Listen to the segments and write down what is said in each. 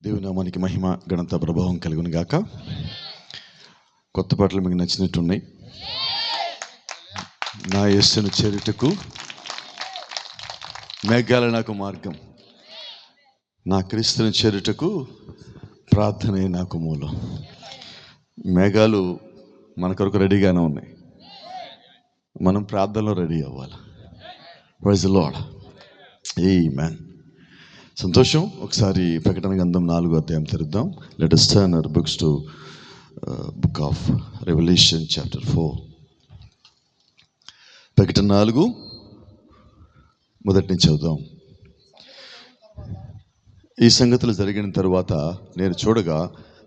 దేవుని నామానికి మహిమ ఘనత ప్రభావం కలుగును గాక. కొత్త పాటలు మీకు నచ్చినట్టున్నాయి. నా యేసును చేరుటకు మేఘాల నాకు మార్గం, నా క్రీస్తుని చేరుటకు ప్రార్థనే నాకు మూలం. మేఘాలు మన కొరకు రెడీగానే ఉన్నాయి, మనం ప్రార్థనలో రెడీ అవ్వాలి. Praise the lord. ఆమేన్. సంతోషం. ఒకసారి ప్రకటన గ్రంథం 4వ అధ్యాయం తెరుద్దాం. Let us turn our books to book of Revelation chapter 4. ప్రకటన 4 మొదటి నుంచి చదువుదాం. ఈ సంగతులు జరిగిన తరువాత నేను చూడగా,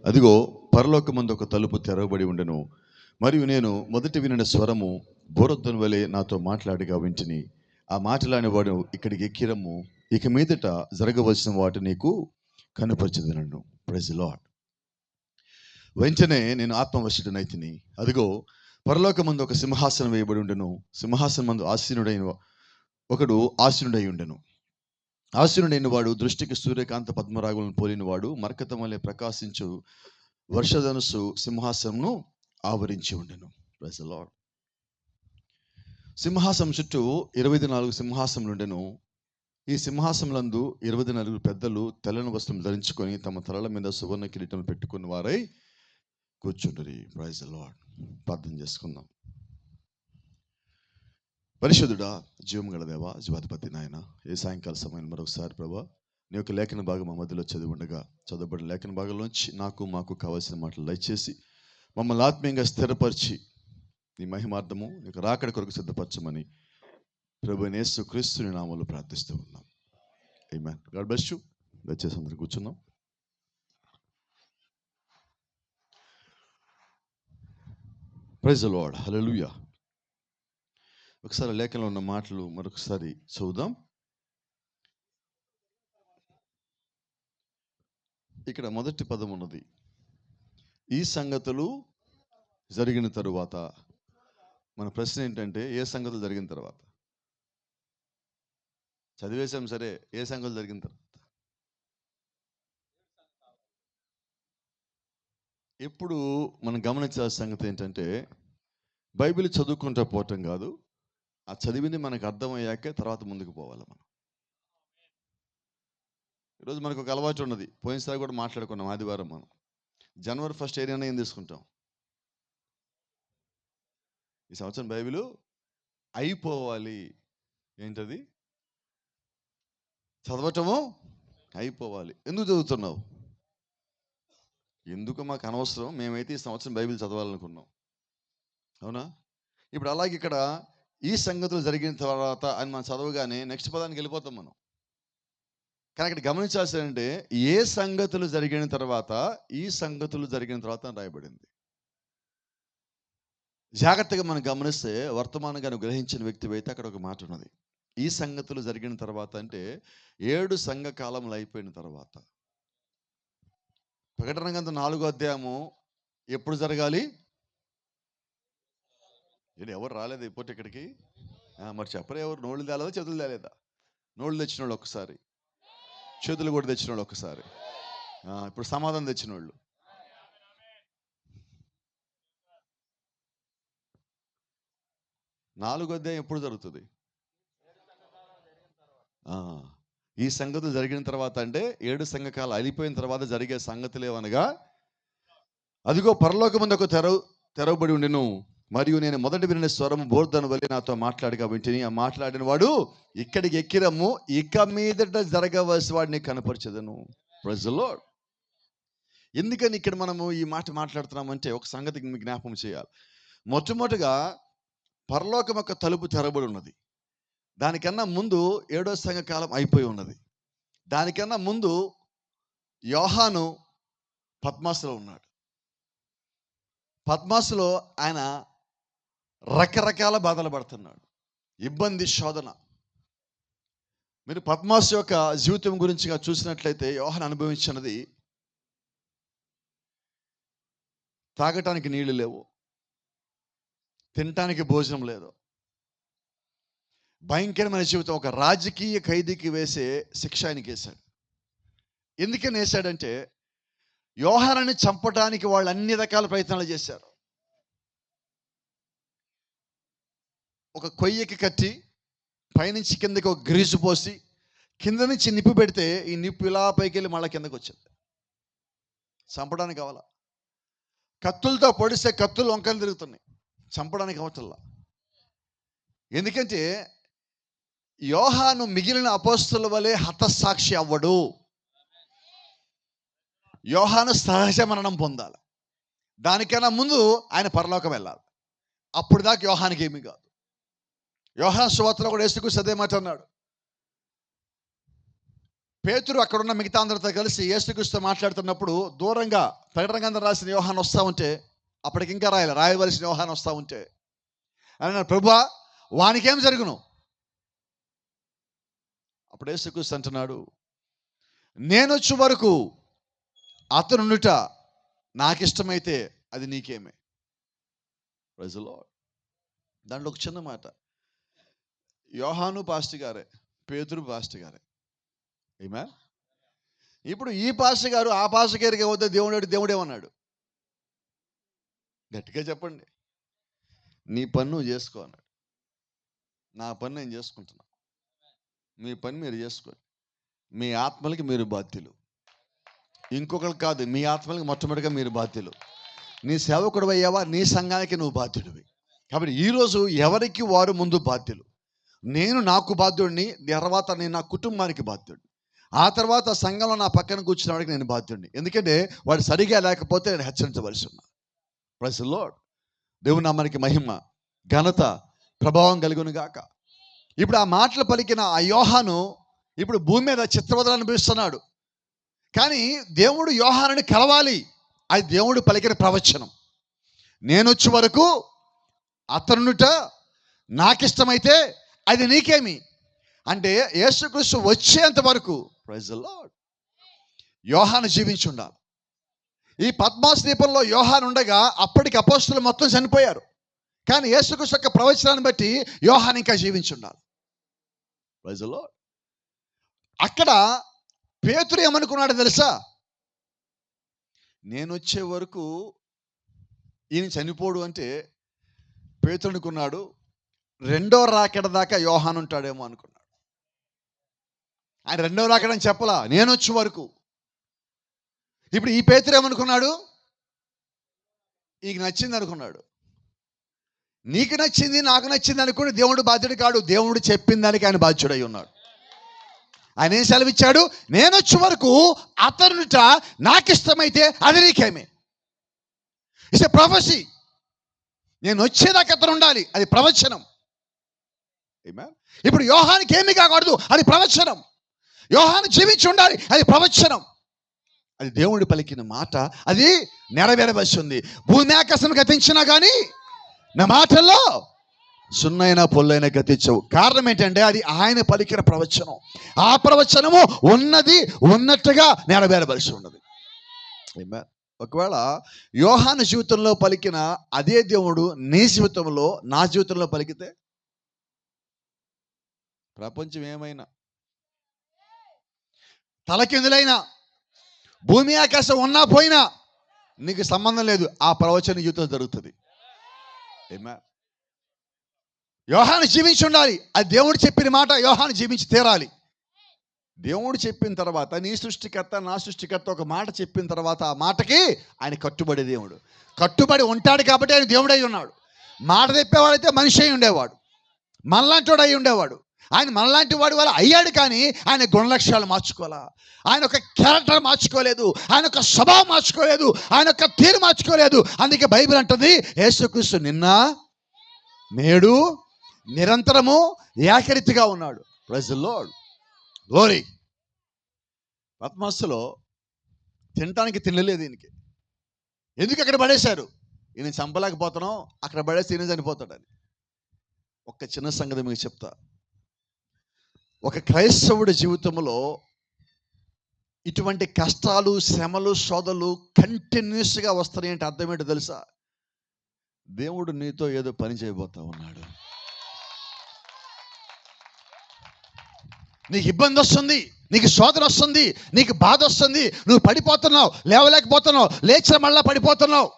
అదిగో పరలోకమందు ఒక తలుపు తెరవబడి ఉండెను. మరియు నేను మొదటి వినిన స్వరము బూరధ్వని వలె నాతో మాట్లాడగా వింటిని. ఆ మాటలాని వాడు, ఇక్కడికి ఎక్కిరమ్ము, ఇక మీదట జరగవలసిన వాటి నీకు కనుపరచదనను. Praise the lord. వెంటనే నేను ఆత్మవశుడనైతిని. అదిగో పరలోకమందు ఒక సింహాసనం వేయబడి ఉండెను. సింహాసనం మందు ఒకడు ఆసీనుడై ఉండెను. ఆసీనుడైన వాడు దృష్టికి సూర్యకాంత పద్మరాగులను పోలిన వాడు, మరకతం వలె ప్రకాశించు వర్షధనుసు సింహాసనంను ఆవరించి ఉండెను. Praise the Lord. సింహాసనం చుట్టూ 24 సింహాసనములు ఉండెను. ఈ సింహాసనలందు 24 పెద్దలు తెల్లని వస్త్రం ధరించుకొని తమ తలల మీద సువర్ణ కిరీటం పెట్టుకున్న వారై కూర్చుంటురి. Praise the lord. ప్రార్థన చేసుకుందాం. పరిశుద్ధుడా, జీవం గల దేవా, జీవాధిపతి నాయన, ఏ సాయంకాల సమయం మరొకసారి ప్రభా నీ యొక్క లేఖన భాగం మా మధ్యలో చదివి చదవబడిన లేఖన భాగంలోంచి మాకు కావాల్సిన మాటలు దయచేసి మమ్మల్ని ఆత్మీయంగా స్థిరపరిచి నీ మహిమార్థము నీకు రాకడ కొరకు సిద్ధపరచమని ప్రభువైన యేసు క్రీస్తుని నామములో ప్రార్థిస్తూ ఉన్నాం. ఆమేన్. God bless you. దయచేసి అందరూ కూర్చున్నాం. Praise the lord. హల్లెలూయా. ఒకసారి లేఖనంలో ఉన్న మాటలు మరొకసారి చదువుదాం. ఇక్కడ మొదటి పదం ఉన్నది, ఈ సంగతులు జరిగిన తరువాత. మన ప్రశ్న ఏంటంటే, ఏ సంగతులు జరిగిన తర్వాత? చదివేశాం సరే, ఏ సంగతులు జరిగిన తర్వాత? ఇప్పుడు మనం గమనించాల్సిన సంగతి ఏంటంటే, బైబిల్ చదువుకుంటూ పోవటం కాదు, ఆ చదివింది మనకు అర్థమయ్యాకే తర్వాత ముందుకు పోవాలి. మనం ఈరోజు మనకు ఒక అలవాటు ఉన్నది. పోయినసారి కూడా మాట్లాడుకున్నాం. ఆదివారం మనం జనవరి 1 ఏ నిర్ణయం తీసుకుంటాం? ఈ సంవత్సరం బైబిల్ అయిపోవాలి. ఏంటది? చదవటము అయిపోవాలి. ఎందుకు చదువుతున్నావు? ఎందుకు మాకు అనవసరం, మేమైతే ఈ సంవత్సరం బైబిల్ చదవాలనుకున్నాం. అవునా? ఇప్పుడు అలాగే ఇక్కడ ఈ సంగతులు జరిగిన తర్వాత అని మనం చదవగానే నెక్స్ట్ పదానికి వెళ్ళిపోతాం మనం. కానీ ఇక్కడ గమనించాల్సి అంటే, ఏ సంగతులు జరిగిన తర్వాత, ఈ సంగతులు జరిగిన తర్వాత అని రాయబడింది. జాగ్రత్తగా మనం గమనిస్తే వర్తమానంగా గ్రహించిన వ్యక్తి అయితే అక్కడ ఒక మాట ఉన్నది. ఈ సంగతులు జరిగిన తర్వాత అంటే 7 సంఘ కాలములు అయిపోయిన తర్వాత. ప్రకటన గ్రంథం 4వ అధ్యాయము ఎప్పుడు జరగాలి? ఎవరు రాలేదు ఇప్పుడు ఇక్కడికి? మరి చెప్పరు. ఎవరు? నోళ్ళు తేలేదా, చేతులు తేలేదా? నోళ్ళు తెచ్చిన వాళ్ళు ఒక్కసారి, చేతులు కూడా తెచ్చిన వాళ్ళు ఒక్కసారి. ఇప్పుడు సమాధానం తెచ్చిన వాళ్ళు. నాలుగో అధ్యాయం ఎప్పుడు జరుగుతుంది? ఈ సంగతులు జరిగిన తర్వాత అంటే 7 సంఘకాలు అయిపోయిన తర్వాత జరిగే సంగతులు ఏమనగా, అదిగో పరలోకమందు ఒక తెరవబడి ఉండెను. మరియు నేను మొదటి వినిన స్వరము బూరధ్వని వలె నాతో మాట్లాడగా వింటిని. ఆ మాట్లాడిన వాడు, ఇక్కడికి ఎక్కిరమ్ము, ఇక మీదట జరగవలసిన వాడిని కనపరచదను. Praise the lord. ఎందుకని ఇక్కడ మనము ఈ మాట మాట్లాడుతున్నామంటే, ఒక సంగతికి మీకు జ్ఞాపకం చేయాలి. మొట్టమొదటిగా పరలోకం యొక్క తలుపు తెరబడి ఉన్నది. దానికన్నా ముందు 7వ సంఘ కాలం అయిపోయి ఉన్నది. దానికన్నా ముందు యోహాను పద్మాసులో ఉన్నాడు. పద్మాసులో ఆయన రకరకాల బాధలు పడుతున్నాడు. ఇబ్బంది, శోధన. మీరు పద్మాసు యొక్క జీవితం గురించి చూసినట్లయితే, యోహాను అనుభవించినది, తాగటానికి నీళ్లు లేవు, తినటానికి భోజనం లేదు, భయంకరమైన జీవితం. ఒక రాజకీయ ఖైదీకి వేసే శిక్ష ఆయనకి వేశాడు. ఎందుకని వేశాడంటే, యోహానుని చంపడానికి వాళ్ళు అన్ని రకాల ప్రయత్నాలు చేశారు. ఒక కొయ్యకి కట్టి పైనుంచి కిందకి ఒక గ్రీజు పోసి కింద నుంచి నిప్పు పెడితే ఈ నిప్పు ఇలా పైకి వెళ్ళి మళ్ళీ కిందకి వచ్చింది. చంపడానికి కావాలా? కత్తులతో పొడిస్తే కత్తులు వంకలు తిరుగుతున్నాయి, చంపడానికి అవతల్లా. ఎందుకంటే యోహాను మిగిలిన అపోస్తలుల వలె హతసాక్షి అవ్వడు. యోహాను సహజ మరణం పొందాలి. దానికన్నా ముందు ఆయన పరలోకం వెళ్ళాలి. అప్పుడు దాకా యోహానికి ఏమీ కాదు. యోహాను సువార్తలో కూడా యేసుక్రీస్తు అదే మాట అన్నాడు. పేతురు అక్కడున్న మిగతా అందరితో కలిసి యేసుక్రీస్తుతో మాట్లాడుతున్నప్పుడు దూరంగా ప్రకటన గ్రంథం రాసిన యోహాను వస్తూ ఉంటే, అప్పటికి ఇంకా రాయవలసిన యోహాను వస్తూ ఉంటే అన్నాడు, ప్రభువా వానికేం జరుగును? అప్పుడు యేసుక్రీస్తు అంటున్నాడు, నేనొచ్చు వరకు అతనుండుట నాకిష్టమైతే అది నీకేమే. Praise the lord. దాంట్లో ఒక చిన్న మాట, యోహాను పాస్టర్ గారే, పేతురు పాస్టర్ గారే. ఆమేన్. ఇప్పుడు ఈ పాస్టర్ గారు ఆ పాస్టర్ గారికి వద్ద దేవుడేమన్నాడు? గట్టిగా చెప్పండి. నీ పని నువ్వు చేసుకో అన్నాడు. నా పని నేను చేసుకుంటున్నా, మీ పని మీరు చేసుకోండి. మీ ఆత్మలకి మీరు బాధ్యులు, ఇంకొకరు కాదు. మీ ఆత్మలకి మొట్టమొదటిగా మీరు బాధ్యులు. నీ సేవకుడు అయ్యావా, నీ సంఘానికి నువ్వు బాధ్యుడివి. కాబట్టి ఈరోజు ఎవరికి వారు ముందు బాధ్యులు. నేను నాకు బాధ్యుడిని, తర్వాత నేను నా కుటుంబానికి బాధ్యుడిని, ఆ తర్వాత సంఘంలో నా పక్కన కూర్చున్న వాడికి నేను బాధ్యుడిని. ఎందుకంటే వాడు సరిగా లేకపోతే నేను హెచ్చరించవలసి ఉన్నా. Praise the Lord. దేవుని నామానికి మహిమ ఘనత ప్రభావం కలుగును గాక. ఇప్పుడు ఆ మాటలు పలికిన ఆ యోహాను ఇప్పుడు భూమి మీద చిత్రవదలు అనిపిస్తున్నాడు. కానీ దేవుడు యోహానుని కలవాలి, అది దేవుడు పలికిన ప్రవచనం. నేనొచ్చే వరకు అతనుట నాకిష్టమైతే అది నీకేమి అంటే, యేసుక్రీస్తు వచ్చేంత వరకు ప్రైజ్ ది లార్డ్ యోహాను జీవించి ఉండాలి. ఈ పద్మాస్ ద్వీపంలో యోహాను ఉండగా అప్పటికి అపోస్తలులు మొత్తం చనిపోయారు. కానీ యేసుక్రీస్తు యొక్క ప్రవచనాన్ని బట్టి యోహాను ఇంకా జీవించి ఉండాలి. Praise the Lord. అక్కడ పేతురు ఏమనుకున్నాడు తెలుసా? నేను వచ్చే వరకు ఈయన చనిపోడు అంటే పేతురు అనుకున్నాడు, రెండో రాకడ దాకా యోహాను ఉంటాడేమో అనుకున్నాడు. ఆయన రెండో రాకడని చెప్పలా, నేను వచ్చే వరకు. ఇప్పుడు ఈ పేతురు ఏమనుకున్నాడు? నీకు నచ్చింది అనుకున్నాడు. నీకు నచ్చింది నాకు నచ్చింది అనుకుని దేవుడు బాధ్యుడు కాడు. దేవుడు చెప్పిన దానికి ఆయన బాధ్యుడై ఉన్నాడు. ఆయన ఏం సెలవిచ్చాడు? నేను వచ్చే వరకు అతనుట నాకు ఇష్టమైతే అది నీకేమే. It's a ప్రొఫెసీ. నేను వచ్చేదాకా అతను ఉండాలి, అది ప్రవచనం. ఇప్పుడు యోహానికి ఏమి కాకూడదు, అది ప్రవచనం. యోహాను జీవించి ఉండాలి, అది ప్రవచనం. అది దేవుడు పలికిన మాట, అది నెరవేరవలసి ఉంది. భూమి ఆకాశం గతించినా కానీ నా మాటల్లో సున్నైనా పొల్లైనా గతించవు. కారణం ఏంటంటే అది ఆయన పలికిన ప్రవచనం. ఆ ప్రవచనము ఉన్నది ఉన్నట్టుగా నెరవేరవలసి ఉన్నది. ఒకవేళ యోహాను జీవితంలో పలికిన అదే దేవుడు నీ జీవితంలో, నా జీవితంలో పలికితే ప్రపంచం ఏమైనా, తలకిందులైనా, భూమి ఆకాశం ఉన్నా పోయినా నీకు సంబంధం లేదు, ఆ ప్రవచన జీవితం జరుగుతుంది. యోహాను జీవించి ఉండాలి, అది దేవుడు చెప్పిన మాట. యోహాను జీవించి తీరాలి. దేవుడు చెప్పిన తర్వాత, నీ సృష్టికర్త నా సృష్టికర్త ఒక మాట చెప్పిన తర్వాత ఆ మాటకి ఆయన కట్టుబడి, దేవుడు కట్టుబడి ఉంటాడు. కాబట్టి ఆయన దేవుడై ఉన్నాడు. మాట చెప్పేవాడైతే మనిషి అయి ఉండేవాడు, మనలాంటి వాడు అయి ఉండేవాడు. ఆయన మనలాంటి వాడి వల్ల అయ్యాడు, కానీ ఆయన గుణలక్ష్యాలు మార్చుకోవాలా, ఆయన ఒక క్యారెక్టర్ మార్చుకోలేదు, ఆయన ఒక స్వభావం మార్చుకోలేదు, ఆయన ఒక తీరు మార్చుకోలేదు. అందుకే బైబిల్ అంటుంది, యేసుక్రీస్తు నిన్న నేడు నిరంతరము ఏకరీతిగా ఉన్నాడు. Praise the Lord. గ్లోరీ. పద్మాసులో తినటానికి తినలేదు ఈయనకి. ఎందుకు అక్కడ పడేశారు? ఈయన చంపలేకపోతున్నాం, అక్కడ పడేసి ఈయన చనిపోతాడని. ఒక చిన్న సంగతి మీకు చెప్తా. ఒక క్రైస్తవుడి జీవితంలో ఇటువంటి కష్టాలు, శ్రమలు, శోధనలు కంటిన్యూస్గా వస్తున్నాయి అంటే అర్థం ఏంటో తెలుసా? దేవుడు నీతో ఏదో పని చేయబోతా ఉన్నాడు. నీకు ఇబ్బంది వస్తుంది, నీకు శోధన వస్తుంది, నీకు బాధ వస్తుంది, నువ్వు పడిపోతున్నావు, లేవలేకపోతున్నావు, లేచిన మళ్ళా పడిపోతున్నావు,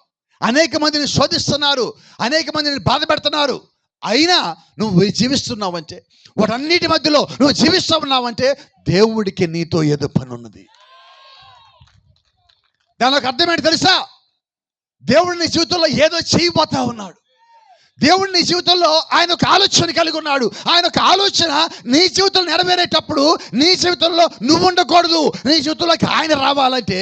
అనేక మందిని శోధిస్తున్నారు, అనేక మందిని బాధ పెడుతున్నారు. అయినా నువ్వు జీవిస్తున్నావంటే, వాటన్నిటి మధ్యలో నువ్వు జీవిస్తూ ఉన్నావంటే దేవుడికి నీతో ఏదో పని ఉన్నది. దానికి అర్థం ఏంటి తెలుసా? దేవుడు నీ జీవితంలో ఏదో చేయబోతా ఉన్నాడు. దేవుడు నీ జీవితంలో ఆయన ఒక ఆలోచన కలిగి ఉన్నాడు. ఆయన ఒక ఆలోచన నీ జీవితంలో నెరవేరేటప్పుడు నీ జీవితంలో నువ్వు ఉండకూడదు, నీ జీవితంలోకి ఆయన రావాలంటే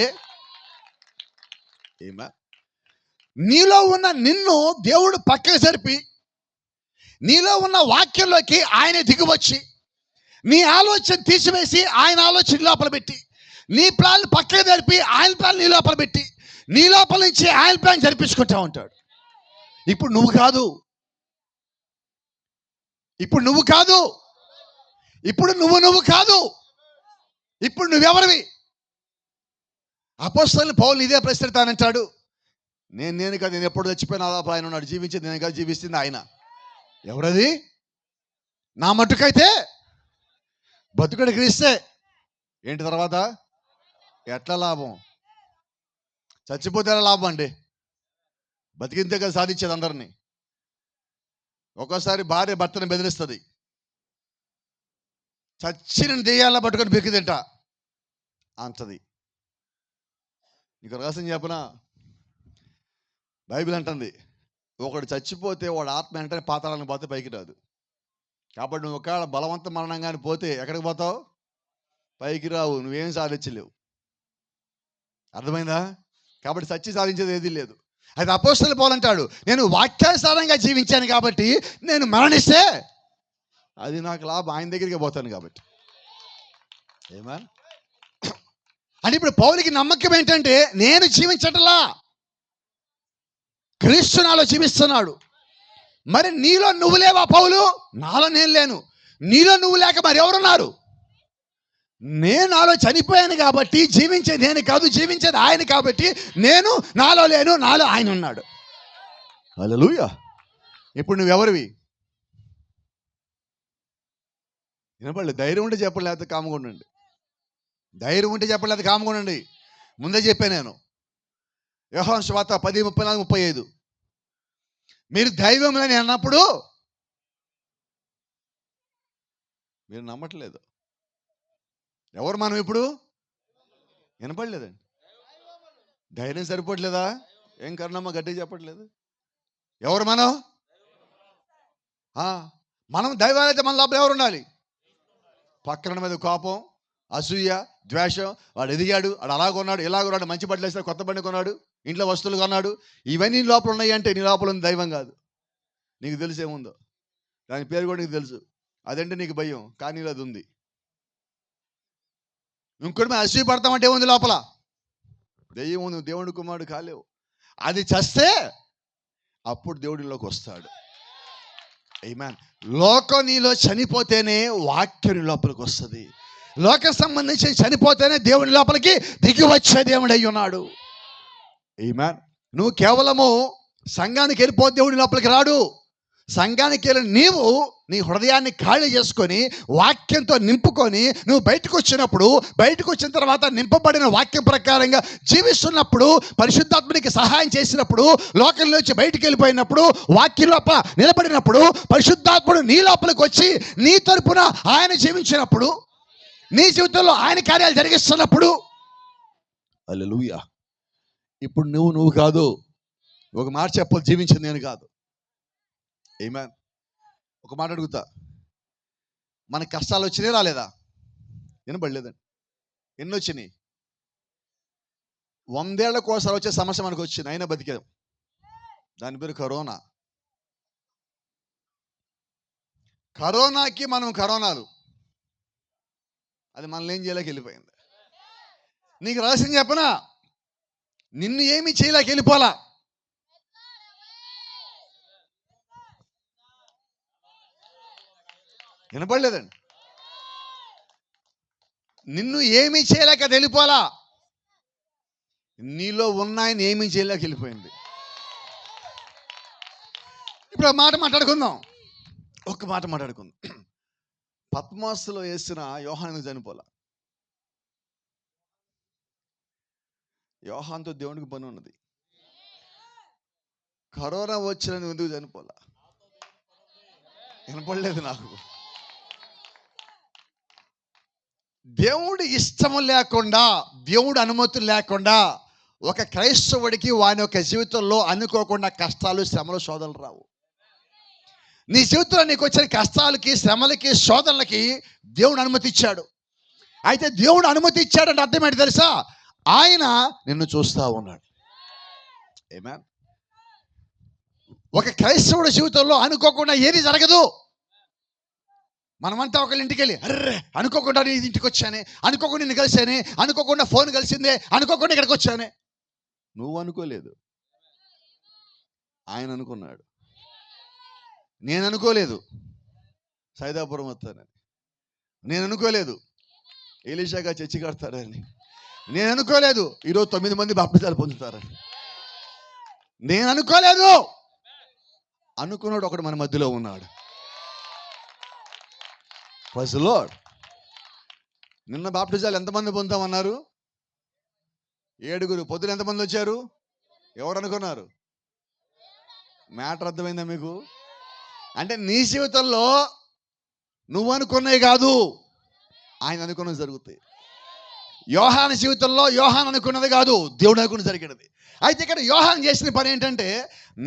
నీలో ఉన్న నిన్ను దేవుడు పక్కకు జరిపి నీలో ఉన్న వాక్యంలోకి ఆయన దిగివచ్చి నీ ఆలోచన తీసివేసి ఆయన ఆలోచన లోపల పెట్టి నీ ప్లాన్ పక్కకు జరిపి ఆయన ప్లాన్ నీ లోపల పెట్టి నీ లోపల నుంచి ఆయన ప్లాన్ జరిపించుకుంటా ఉంటాడు. ఇప్పుడు నువ్వు కాదు, ఇప్పుడు నువ్వు కాదు, ఇప్పుడు నువ్వు కాదు, ఇప్పుడు నువ్వెవరివి? అపోస్తలుని పౌలు ఇదే ప్రశ్నిస్తానంటాడు. నేను కాదు, నేను ఎప్పుడు చచ్చిపోయినా అలా ఆయన ఉన్నాడు, జీవించేది నేను కాదు, జీవిస్తుంది ఆయన. ఎవరది? నా మట్టుకైతే బతుకుడు క్రీస్తే. ఏంటి తర్వాత? ఎట్లా లాభం? చచ్చిపోతే ఎలా లాభం అండి? బతికింతే కదా సాధించేది అందరినీ. ఒక్కోసారి భార్య భర్తను బెదిరిస్తుంది, చచ్చిన దెయ్యాలా పట్టుకొని బిక్కి తింటా అంటది. నీకు రహస్యం చెప్పనా? బైబిల్ అంటుంది, ఒకడు చచ్చిపోతే వాడు ఆత్మ వెంటనే పాతాళానికి పోతే పైకి రాదు. కాబట్టి నువ్వు ఒకవేళ బలవంత మరణంగానే పోతే ఎక్కడికి పోతావు? పైకి రావు, నువ్వేం సాధించలేవు. అర్థమైందా? కాబట్టి సచ్చి సాధించేది ఏదీ లేదు. అయితే అపోస్తలుడు పౌలు అంటాడు, నేను వాక్యానుసారంగా జీవించాను కాబట్టి నేను మరణిస్తే అది నాకు లాభం, ఆయన దగ్గరికి పోతాను కాబట్టి. ఏమా అంటే ఇప్పుడు పౌలుకి నమ్మకం ఏంటంటే, నేను జీవించటలా, క్రీస్తు నాలో జీవిస్తున్నాడు. మరి నీలో నువ్వు లేవా పౌలు? నాలో నేను లేను. నీలో నువ్వు లేక మరి ఎవరున్నారు? నేను నాలో చనిపోయాను కాబట్టి జీవించేది నేను కాదు, జీవించేది ఆయన కాబట్టి నేను నాలో లేను, నాలో ఆయన ఉన్నాడు. హల్లెలూయా. ఇప్పుడు నువ్వెవరివి? వినపడలేదు. ధైర్యం ఉంటే చెప్పండి, లేకపోతే కామ్గా ఉండండి. ధైర్యం ఉంటే చెప్పండి, లేకపోతే కామ్గా ఉండండి. ముందే చెప్పాను నేను, యోహాను సువార్త 10:34-35. మీరు దైవం లేని అన్నప్పుడు మీరు నమ్మట్లేదు. ఎవరు మనం ఇప్పుడు? వినపడలేదండి. ధైర్యం సరిపోవట్లేదా? ఏం కర్ణమ్మ గట్టిగా చెప్పట్లేదు. ఎవరు మనం? మనం దైవాలైతే మన లోపల ఎవరు ఉండాలి? పక్కన మీద కోపం, అసూయ, ద్వేషం. వాడు ఎదిగాడు, వాడు అలాగొన్నాడు, ఇలాగొన్నాడు, మంచి బట్టలు వేస్తాడు, కొత్త బండి కొన్నాడు, ఇంట్లో వస్తువులు కొన్నాడు, ఇవన్నీ నీ లోపల ఉన్నాయి అంటే నీ లోపల ఉంది దైవం కాదు. నీకు తెలిసేముందో దాని పేరు కూడా నీకు తెలుసు. అదంటే నీకు భయం, కానీ అది ఉంది. ఇంకోటి మేము అసూయ పడతామంటే ఏముంది లోపల? దెయ్యం ఉంది, దేవుడి కుమారుడు కాలేవు. అది చస్తే అప్పుడు దేవుడిలోకి వస్తాడు. ఆమేన్. లోకం నీలో చనిపోతేనే వాక్యం లోపలికి వస్తుంది. లోక సంబంధించి చనిపోతేనే దేవుని లోపలికి దిగి వచ్చే దేవుడు అయి ఉన్నాడు. ఆమేన్. నువ్వు కేవలము సంఘానికి వెళ్ళిపోతే దేవుడి లోపలికి రాడు. సంఘానికి వెళ్ళి నీవు నీ హృదయాన్ని ఖాళీ చేసుకొని వాక్యంతో నింపుకొని నువ్వు బయటకు వచ్చినప్పుడు, బయటకు వచ్చిన తర్వాత నింపబడిన వాక్యం ప్రకారంగా జీవిస్తున్నప్పుడు, పరిశుద్ధాత్మనికి సహాయం చేసినప్పుడు, లోకం నుంచి బయటికి వెళ్ళిపోయినప్పుడు, వాక్యం లోపల నిలబడినప్పుడు, పరిశుద్ధాత్ముడు నీ లోపలికి వచ్చి నీ తరపున ఆయన జీవించినప్పుడు, నీ జీవితంలో ఆయన కార్యాలు జరిగిస్తున్నప్పుడు, హల్లెలూయా. ఇప్పుడు నువ్వు కాదు. ఒక మాట చెప్పాలి, జీవించింది నేను కాదు. ఆమేన్. ఒక మాట అడుగుతా, మనకి కష్టాలు వచ్చినాయి రాలేదా? వినబడలేదండి. ఎన్ని వచ్చినాయి? 100 ఏళ్లకోసారి వచ్చే సమస్య మనకు వచ్చింది, అయినా బతికాం. దాని పేరు కరోనా. కరోనాకి మనం కరోనాలు, అది మనల్ని ఏం చేయలేక వెళ్ళిపోయింది. నీకు రహస్యం చెప్పనా? నిన్ను ఏమి చేయలేక వెళ్ళిపోలా. వినపడలేదండి. నిన్ను ఏమీ చేయలేక వెళ్ళిపోలా. నీలో ఉన్నాయన ఏమీ చేయలేక వెళ్ళిపోయింది. ఇప్పుడు ఒక మాట మాట్లాడుకుందాం. పద్మాసులో వేసిన యోహాను చనిపోలా. యోహాన్తో దేవునికి పని ఉన్నది. కరోనా వచ్చిన నువ్వు ఎందుకు చనిపోలా? వినపడలేదు నాకు. దేవుడి ఇష్టము లేకుండా, దేవుడు అనుమతి లేకుండా ఒక క్రైస్తవుడికి వాని యొక్క జీవితంలో అనుకోకుండా కష్టాలు, శ్రమలు, శోధనలు రావు. నీ జీవితంలో నీకు వచ్చిన కష్టాలకి, శ్రమలకి, శోధనలకి దేవుడు అనుమతి ఇచ్చాడు. అయితే దేవుడు అనుమతి ఇచ్చాడంటే అర్థం ఏంటి తెలుసా? ఆయన నిన్ను చూస్తా ఉన్నాడు. ఆమేన్. ఒక క్రైస్తవుడి జీవితంలో అనుకోకుండా ఏది జరగదు. మనమంతా ఒకళ్ళ ఇంటికి వెళ్ళి అర్రే అనుకోకుండా నీ ఇంటికి వచ్చానే, అనుకోకుండా నిన్ను కలిసానే, అనుకోకుండా ఫోన్ కలిసిందే, అనుకోకుండా ఇక్కడికి వచ్చానే. నువ్వు అనుకోలేదు, ఆయన అనుకున్నాడు. నేను అనుకోలేదు సైదాపురం వస్తానని, నేను అనుకోలేదు ఎలీషాగా చర్చి కడతారని, నేను అనుకోలేదు ఈరోజు 9 మంది బాప్తిసాలు పొందుతారని, నేను అనుకోలేదు. అనుకున్నాడు ఒకడు మన మధ్యలో ఉన్నాడు. Praise the Lord. నిన్న బాప్టిజాలు ఎంతమంది పొందుతామన్నారు? 7. పొద్దున ఎంతమంది వచ్చారు? ఎవరు అనుకున్నారు? మ్యాటర్ అర్థమైందా మీకు? అంటే నీ జీవితంలో నువ్వు అనుకున్నవి కాదు, ఆయన అనుకున్నది జరుగుతాయి. యోహాను జీవితంలో యోహాను అనుకున్నది కాదు, దేవుడు అనుకున్నది జరిగినది. అయితే ఇక్కడ యోహాను చేసిన పని ఏంటంటే,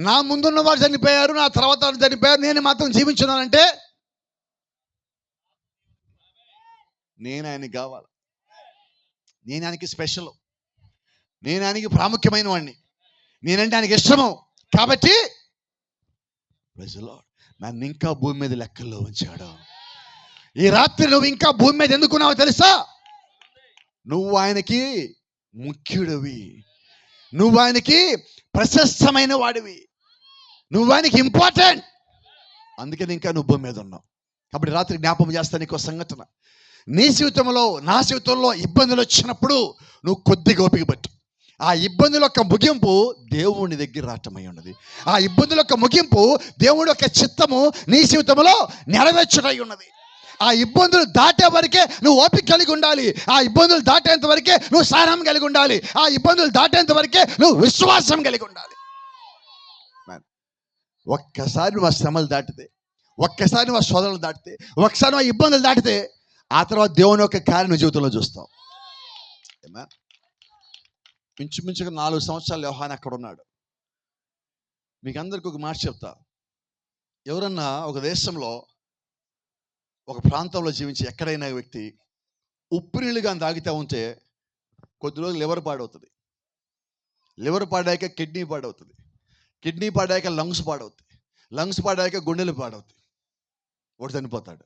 నా ముందున్న వారు చనిపోయారు, నా తర్వాత వారు చనిపోయారు, నేను మాత్రం జీవించున్నానంటే నేను ఆయనకి కావాలి, నేను ఆయనకి స్పెషల్, నేను ఆయనకి ప్రాముఖ్యమైన వాడిని, నేనంటే ఆయనకి ఇష్టము. కాబట్టి ప్రైజ్ ది లార్డ్, నన్ను ఇంకా భూమి మీద లెక్కల్లో ఉంచాడు. ఈ రాత్రి నువ్వు ఇంకా భూమి మీద ఎందుకున్నావో తెలుసా? నువ్వు ఆయనకి ముఖ్యుడివి, నువ్వు ఆయనకి ప్రశస్తమైన వాడివి, నువ్వు ఆయనకి ఇంపార్టెంట్. అందుకని ఇంకా నువ్వు భూమి మీద ఉన్నావు. కాబట్టి రాత్రి జ్ఞాపకం చేస్తా నీకు సంఘటన. నీ జీవితంలో, నా జీవితంలో ఇబ్బందులు వచ్చినప్పుడు నువ్వు కొద్దిగా ఓపిక పట్టు. ఆ ఇబ్బందుల యొక్క ముగింపు దేవుని దగ్గర రావటమై ఉన్నది. ఆ ఇబ్బందుల యొక్క ముగింపు దేవుడి యొక్క చిత్తము నీ జీవితంలో నెరవేర్చుటై ఉన్నది. ఆ ఇబ్బందులు దాటే వరకే నువ్వు ఓపిక కలిగి ఉండాలి. ఆ ఇబ్బందులు దాటేంత వరకే నువ్వు సహనం కలిగి ఉండాలి. ఆ ఇబ్బందులు దాటేంత వరకే నువ్వు విశ్వాసం కలిగి ఉండాలి. ఒక్కసారి నువ్వు ఆ శ్రమలు దాటితే, ఒక్కసారి నువ్వు ఆ శోధనలు దాటితే, ఒక్కసారి నువ్వు ఆ ఇబ్బందులు దాటితే, ఆ తర్వాత దేవుని యొక్క కార్యం నీ జీవితంలో చూస్తావు. ఇంచుమించుగా 4 సంవత్సరాలు యోహాను అక్కడ ఉన్నాడు. మీకు అందరికీ ఒక మాట చెప్తా. ఎవరన్నా ఒక దేశంలో, ఒక ప్రాంతంలో జీవించి ఎక్కడైనా వ్యక్తి ఉప్పు నీళ్ళుగా తాగితే ఉంటే కొద్ది రోజులు లివర్ పాడవుతుంది, లివర్ పాడాక కిడ్నీ పాడవుతుంది, కిడ్నీ పాడాక లంగ్స్ పాడవుతాయి, లంగ్స్ పాడాక గుండెలు పాడవుతాయి, ఒకటి చనిపోతాడు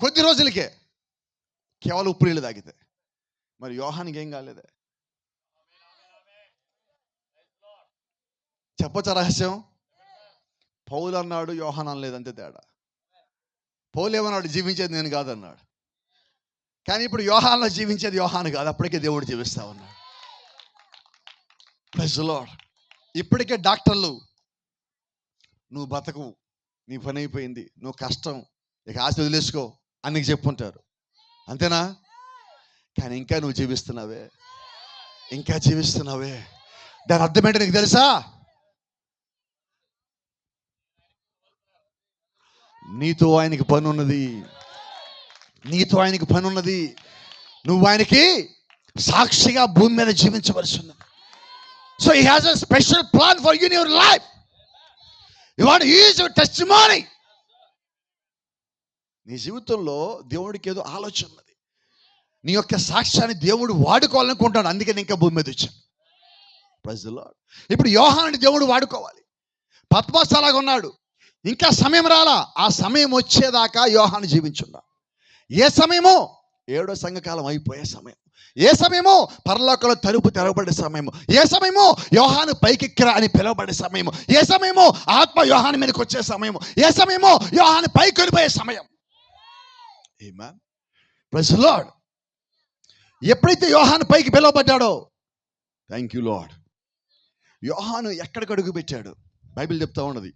కొద్ది రోజులకే, కేవలం ఉప్పు నీళ్ళు తాగితే. మరి యోహానికి ఏం కాలేదే? చెప్పొచ్చా రహస్యం? పౌలు అన్నాడు, యోహాను అనలేదు, అంతే తేడా. పౌలు ఏమన్నాడు? జీవించేది నేను కాదన్నాడు. కానీ ఇప్పుడు యోహానులో జీవించేది యోహాను కాదు, అప్పటికే దేవుడు జీవిస్తా ఉన్నాడు. Praise the Lord. ఇప్పటికే డాక్టర్లు నువ్వు బతకవు, నీ పని అయిపోయింది, నువ్వు కష్టం, ఇక ఆశ వదిలేసుకో అని నీకు చెప్పుంటారు, అంతేనా? కానీ ఇంకా నువ్వు జీవిస్తున్నావే, ఇంకా జీవిస్తున్నావే. దాని అర్థం ఏంటో నీకు తెలుసా? నీతో ఆయనకి పని ఉన్నది, నీతో ఆయనకి పని ఉన్నది. నువ్వు ఆయనకి సాక్షిగా భూమి మీద జీవించవలసి ఉన్నది. So he has a special plan for you in your life. You want to use your testimony. నీ జీవితంలో దేవుడికి ఏదో ఆలోచన ఉన్నది. నీ యొక్క సాక్ష్యాన్ని దేవుడు వాడుకోవాలనుకుంటాడు. అందుకని ఇంకా భూమి మీద వచ్చాడు. Praise the Lord. ఇప్పుడు యోహానుని దేవుడు వాడుకోవాలి. పత్మోస్ అలాగా ఉన్నాడు, ఇంకా సమయం రాలా. ఆ సమయం వచ్చేదాకా యోహాను జీవించుండా. ఏ సమయమో? 7వ సంఘకాలం అయిపోయే సమయం. ఏ సమయమో? పరలోకంలో తలుపు తెరవబడే సమయము. ఏ సమయమో? యోహాను పైకెక్కిరా అని పిలువబడే సమయము. ఏ సమయమో? ఆత్మ యోహాను మీదకి వచ్చే సమయము. ఏ సమయమో? యోహాను పైకి వెళ్ళిపోయే సమయం. ఆమేన్. Praise the lord. ఎప్పుడైతే యోహాను పైకి పిలువబడ్డాడో, థ్యాంక్ యూ లార్డ్, యోహాను ఎక్కడికి అడుగు పెట్టాడు? బైబిల్ చెప్తా ఉన్నది,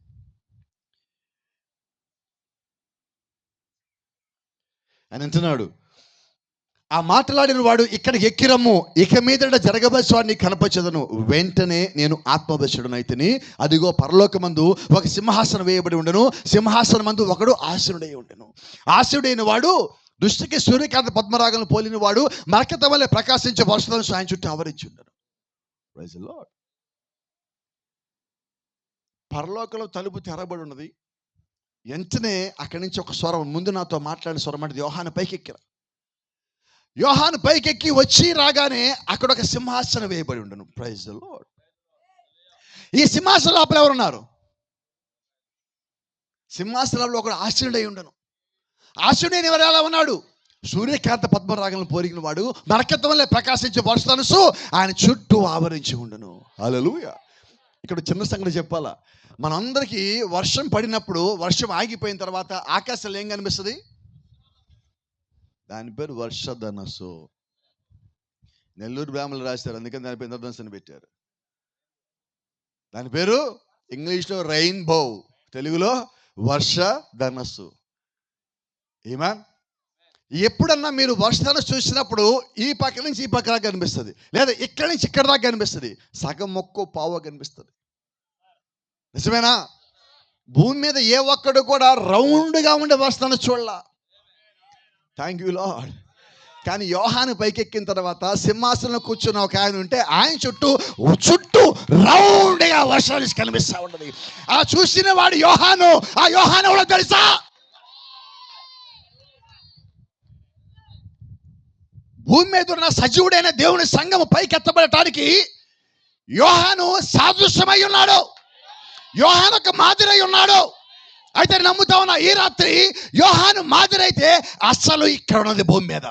అని అంటున్నాడు. ఆ మాట్లాడిన వాడు ఇక్కడికి ఎక్కిరమ్ము, ఇక మీదట జరగవలసి వాడిని కనపరచదను. వెంటనే నేను ఆత్మవశుడనైతిని, అదిగో పరలోకమందు ఒక సింహాసనం వేయబడి ఉండెను, సింహాసనం మందు ఒకడు ఆసీనుడై ఉండెను. ఆసీనుడైన వాడు దృష్టికి సూర్యకాంత పద్మరాగలను పోలిన వాడు మరకత వలె ప్రకాశించే వర్షాలను ఆయన చుట్టూ ఆవరించి ఉండెను. Praise the Lord. పరలోకంలో తలుపు తెరబడి ఉన్నది. వెంటనే అక్కడి నుంచి ఒక స్వరం, ముందు నాతో మాట్లాడిన స్వరం అంటే యోహాను పైకెక్కిరా. యోహాను పైకెక్కి వచ్చి రాగానే అక్కడ ఒక సింహాసనం వేయబడి ఉండను. Praise the Lord. ఈ సింహాసనం లోపల ఎవరున్నారు? సింహాసనంలో ఒకడు ఆసీనుడై ఉండను. ఆసీనుడైన ఎవరు ఎలా ఉన్నాడు? సూర్యకాంత పద్మరాగలను పోలిన వాడు నరకత్వం వల్లే ప్రకాశించే వర్షధనుసు ఆయన చుట్టూ ఆవరించి ఉండను. హల్లెలూయా. ఇక్కడ చిన్న సంగతి చెప్పాలా, మనందరికీ వర్షం పడినప్పుడు, వర్షం ఆగిపోయిన తర్వాత ఆకాశంలో ఏం కనిపిస్తుంది? దాని పేరు వర్షధనస్సు. నెల్లూరు బ్రాహ్మణులు రాశారు, అందుకని దాని పేరు ఇంద్రధనుస్సు అని పెట్టారు. దాని పేరు ఇంగ్లీష్లో రెయిన్బో, తెలుగులో వర్షధనస్సు. ఏమా, ఎప్పుడన్నా మీరు వర్షధనస్సు చూసినప్పుడు ఈ పక్క నుంచి ఈ పక్క దాకా కనిపిస్తుంది, లేదా ఇక్కడి నుంచి ఇక్కడ దాకా కనిపిస్తుంది, సగం మొక్కో పావో కనిపిస్తుంది. నిజమేనా? భూమి మీద ఏ ఒక్కడు కూడా రౌండ్గా ఉండే వర్షధనస్సు చూడాల. Thank you lord. కానీ యోహాను పైకెక్కిన తర్వాత సింహాసనంలో కూర్చున్న ఒక ఆయన ఉంటే ఆయన చుట్టూ రౌండ్గా వర్షాలు కనిపిస్తూ ఉన్నది. ఆ చూసిన వాడు యోహాను. ఆ యోహాను ఎవడో తెలుసా? భూమి మీద ఉన్న సజీవుడైన దేవుని సంఘము పైకెత్తబడటానికి యోహాను సాదృశ్యమై ఉన్నాడు. యోహాను ఒక మాదిరై ఉన్నాడు. అయితే నమ్ముతా ఉన్నా ఈ రాత్రి యోహాను మాదిరైతే అస్సలు ఇక్కడ ఉన్నది భూమి మీద.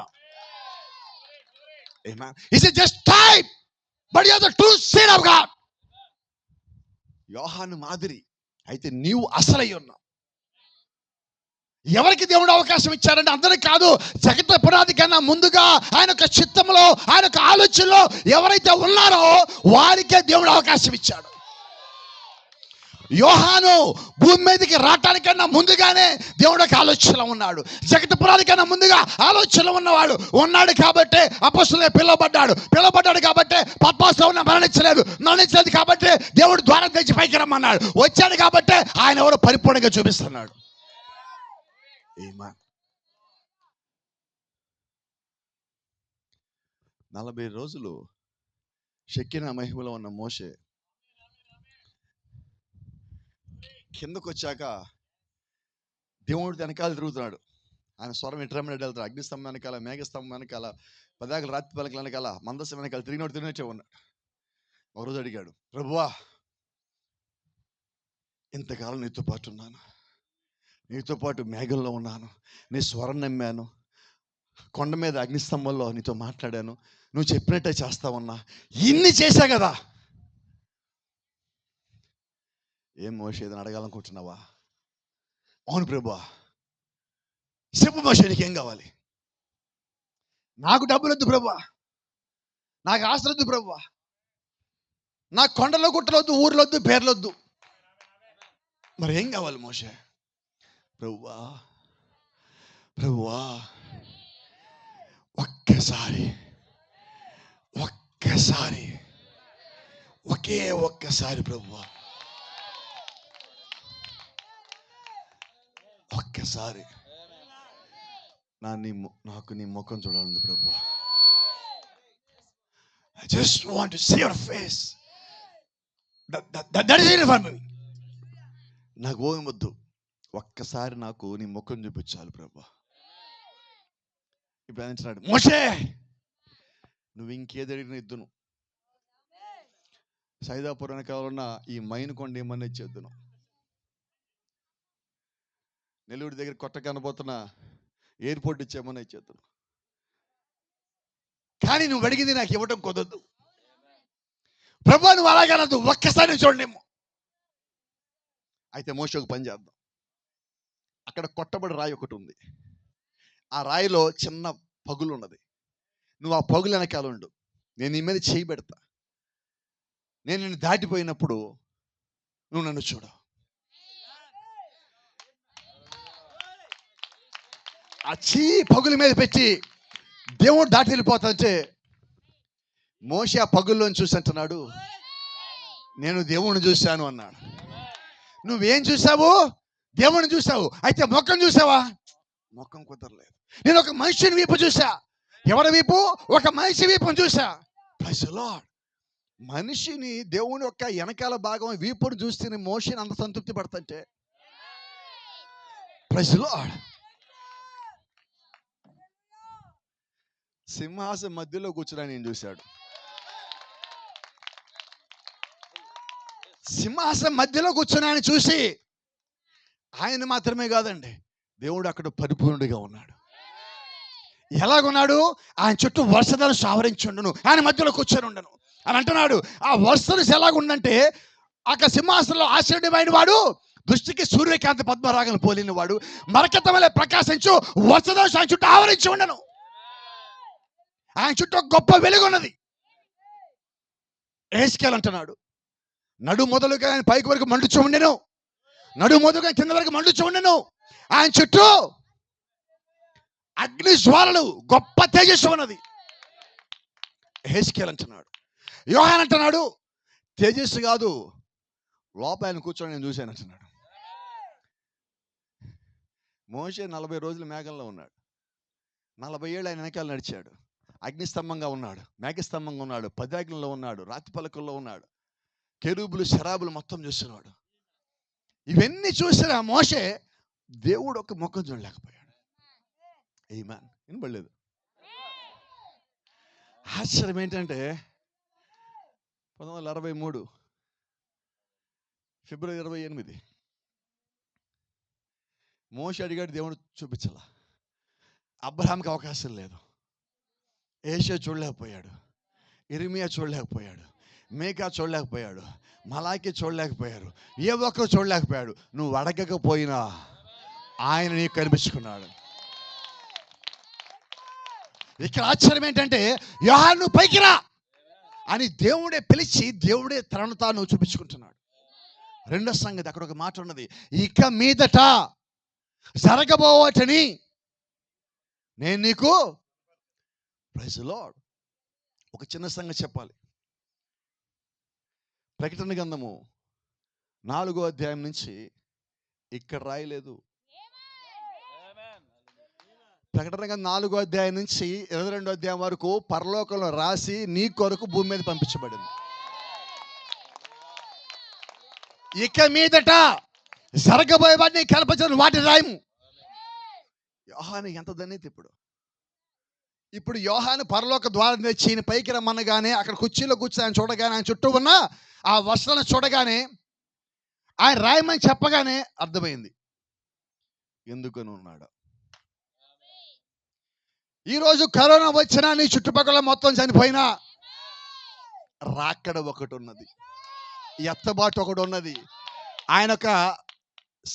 Is it just type? But you are the true seed of God. యోహాను మాదిరి అయితే నీవు అసలై ఉన్నావు. ఎవరికి దేవుడు అవకాశం ఇచ్చారంటే అందరికి కాదు, జగత పునాది కన్నా ముందుగా ఆయన యొక్క చిత్తంలో, ఆయన యొక్క ఆలోచనలో ఎవరైతే ఉన్నారో వారికే దేవుడు అవకాశం ఇచ్చాడు. యోహాను భూమి మీదకి రావటానికన్నా ముందుగానే దేవుడు ఒక ఆలోచనలో ఉన్నాడు. జగత పునాది కన్నా ముందుగా ఆలోచనలో ఉన్నవాడు ఉన్నాడు కాబట్టి అపొస్తలుగా పిలువబడ్డాడు కాబట్టి పద్మాసులో ఉన్న మరణించలేదు కాబట్టి దేవుడు ద్వారం తెచ్చి పైకి రమ్మన్నాడు. వచ్చాడు కాబట్టి ఆయన ఎవరు పరిపూర్ణంగా చూపిస్తున్నాడు. 40 రోజులు షెకినా మహిమలో ఉన్న మోషే కిందకు వచ్చాక దేవుడు వెనకాల తిరుగుతున్నాడు. ఆయన స్వరం ఇటరమ్మని వెళ్తాడు. అగ్నిస్తంభం వెనకాల, మేఘస్తంభం వెనకాల, పదాకల రాత్రి పలకల వెనకాల, మందసం వెనకాల తిరిగినట్టే ఉన్నాడు. ఒకరోజు అడిగాడు, ప్రభువా ఇంతకాలం నీతో పాటు ఉన్నాను, నీతో పాటు మేఘంలో ఉన్నాను, నీ స్వరం నమ్మాను, కొండ మీద అగ్నిస్తంభంలో నీతో మాట్లాడాను, నువ్వు చెప్పినట్టే చేస్తా ఉన్నా, ఇన్ని చేశా కదా, ఏం మోషే ఏదైనా అడగాలనుకుంటున్నావా? అవును ప్రభువా. చెప్పు మోషే, నీకేం కావాలి? నాకు డబ్బులు వద్దు ప్రభువా, నాకు ఆస్తులు వద్దు ప్రభువా, నాకు కొండలో గుట్టలొద్దు, ఊర్లొద్దు, పేర్లొద్దు, మరి ఏం కావాలి మోషే? ప్రభువా ఒక్కసారి ఒక్కసారి ప్రభువా, ఒక్కసారి నాకు నీ ముఖం చూడాలండి ప్రభువా. I just want to see your face. That is enough for me. నాకు ఓం వద్దు, ఒక్కసారి నాకు నీ ముఖం చూపించాలి ప్రభువా. ఇప్పుడు అంటున్నాడు, మోషే నువ్వు ఇంకేది అడిగిన ఇద్దును, సైదాపురం వెనకాలన్న ఈ మైన్ కొండ ఏమన్నా ఇచ్చేద్దును, నెల్లూరు దగ్గర కొత్త కనబోతున్న ఎయిర్పోర్ట్ ఇచ్చేమన్నా ఇచ్చేద్దును, కానీ నువ్వు అడిగింది నాకు ఇవ్వటం కుదరదు ప్రభువా. నువ్వు అలాగనద్దు, ఒక్కసారి చూడండి. అయితే మోషే ఒక పని చేద్దాం, అక్కడ కొట్టబడి రాయి ఒకటి ఉంది, ఆ రాయిలో చిన్న పగులు ఉన్నది, నువ్వు ఆ పగులు వెనకాల ఉండు, నేను నీ మీద చేయి పెడతా, నేను నిన్ను దాటిపోయినప్పుడు నువ్వు నన్ను చూడు. ఆ పగుల మీద పెట్టి దేవుడు దాటి వెళ్ళిపోతుంటే మోషే ఆ పగుల్లోని చూసి అంటున్నాడు, నేను దేవుణ్ణి చూశాను అన్నాడు. నువ్వేం చూసావు? దేవుణ్ణి చూసావు. అయితే ముఖం చూసావా? ముఖం కుదరలేదు. నేను ఒక మనిషిని వీపు చూసా. ఎవరి వీపు? ఒక మనిషి వీపుని చూసా. Praise the Lord. మనిషిని దేవుని యొక్క వెనకాల భాగం వీపుని చూస్తే మోషేని అంత సంతృప్తి పడుతుంటే, ప్రైజ్ ది లార్డ్, సింహాసనం మధ్యలో కూర్చుని నేను చూశాడు. సింహాసనం మధ్యలో కూర్చుని ఆయన చూసి, ఆయన మాత్రమే కాదండి, దేవుడు అక్కడ పరిపూర్ణుడిగా ఉన్నాడు. ఎలాగున్నాడు? ఆయన చుట్టూ వర్షధనుస్సు ఆవరించి ఉండను, ఆయన మధ్యలో కూర్చొని ఉండను అని అంటున్నాడు. ఆ వర్షధనుస్సు ఎలాగుండంటే, అక్కడ సింహాసనంలో ఆశ్చర్యమైన వాడు, దృష్టికి సూర్యకాంతి పద్మరాగం పోలిన వాడు, మరకతం వలె ప్రకాశించు వర్షధనుస్సు ఆయన చుట్టూ ఆవరించి ఉండను. ఆయన చుట్టూ గొప్ప వెలుగు ఉన్నది. ఎహెజ్కేలు అంటున్నాడు, నడు మొదలుగా ఆయన పైకి వరకు మండుచు ఉండెను, నడు మొదలుగా కింద వరకు మండుచు ఉండెను. ఆయన చుట్టూ అగ్ని జ్వాలలు, గొప్ప తేజస్సు ఉన్నది. ఎహెజ్కేలు అంటున్నాడు. యోహాను అంటున్నాడు, తేజస్సు కాదు, లోపల ఆయన కూర్చొని నేను చూశాను అంటున్నాడు. మోషే 40 రోజులు మేఘంలో ఉన్నాడు, 40 ఏళ్ళు ఆయన వెనకాల నడిచాడు. అగ్నిస్తంభంగా ఉన్నాడు, మేఘస్తంభంగా ఉన్నాడు, పదాగ్నిలో ఉన్నాడు, రాతి పలకల్లో ఉన్నాడు, కెరూబులు శరాబులు మొత్తం చూస్తున్నాడు. ఇవన్నీ చూసిన మోషే దేవుడు ఒక ముఖం చూడలేకపోయాడు. ఆమేన్. వినబడలేదు. ఆశ్చర్యం ఏంటంటే 1963 ఫిబ్రవరి 28 మోషే అడిగాడు, దేవుడు చూపించాల. అబ్రహాంకి అవకాశం లేదు. ఏషియా చూడలేకపోయాడు, ఇర్మియా చూడలేకపోయాడు, మేకా చూడలేకపోయాడు, మలాకి చూడలేకపోయారు, ఏ ఒక్కరు చూడలేకపోయాడు. నువ్వు అడగకపోయినా ఆయన నీకు కనిపించుకున్నాడు. ఇక్కడ ఆశ్చర్యం ఏంటంటే, యోహాను పైకి రా అని దేవుడే పిలిచి, దేవుడే తనను తాను చూపించుకుంటున్నాడు. రెండో సంగతి, అక్కడ ఒక మాట ఉన్నది, ఇక మీదట జరగబోవటని నేను నీకు, ప్రైజ్ ది లార్డ్. ఒక చిన్న సంగతి చెప్పాలి. ప్రకటన గ్రంథము 4వ అధ్యాయం నుంచి ఇక్కడ రాయలేదు. ప్రకటన గ్రంథం 4వ అధ్యాయం నుంచి 22వ అధ్యాయం వరకు పరలోకంలో రాసి నీ కొరకు భూమి మీద పంపించబడింది. ఇక మీదట జరగబోయే వాటిని కల్పించడం, వాటి రాయము. యోహాను ఎంత ధన్యత! ఇప్పుడు యోహాను పరలోక ద్వారం తెచ్చి ఈయన పైకి రమ్మనగానే, అక్కడ కుర్చీలో కూర్చొని ఆయన చూడగానే, ఆయన చుట్టూ ఉన్న ఆ వస్త్రాలను చూడగానే, ఆయన రాయమని చెప్పగానే అర్థమైంది ఎందుకని ఉన్నాడు. ఈరోజు కరోనా వచ్చినా, నీ చుట్టుపక్కల మొత్తం చనిపోయినా, రాకడ ఒకటి ఉన్నది, ఎత్తబాటు ఒకటి ఉన్నది, ఆయన ఒక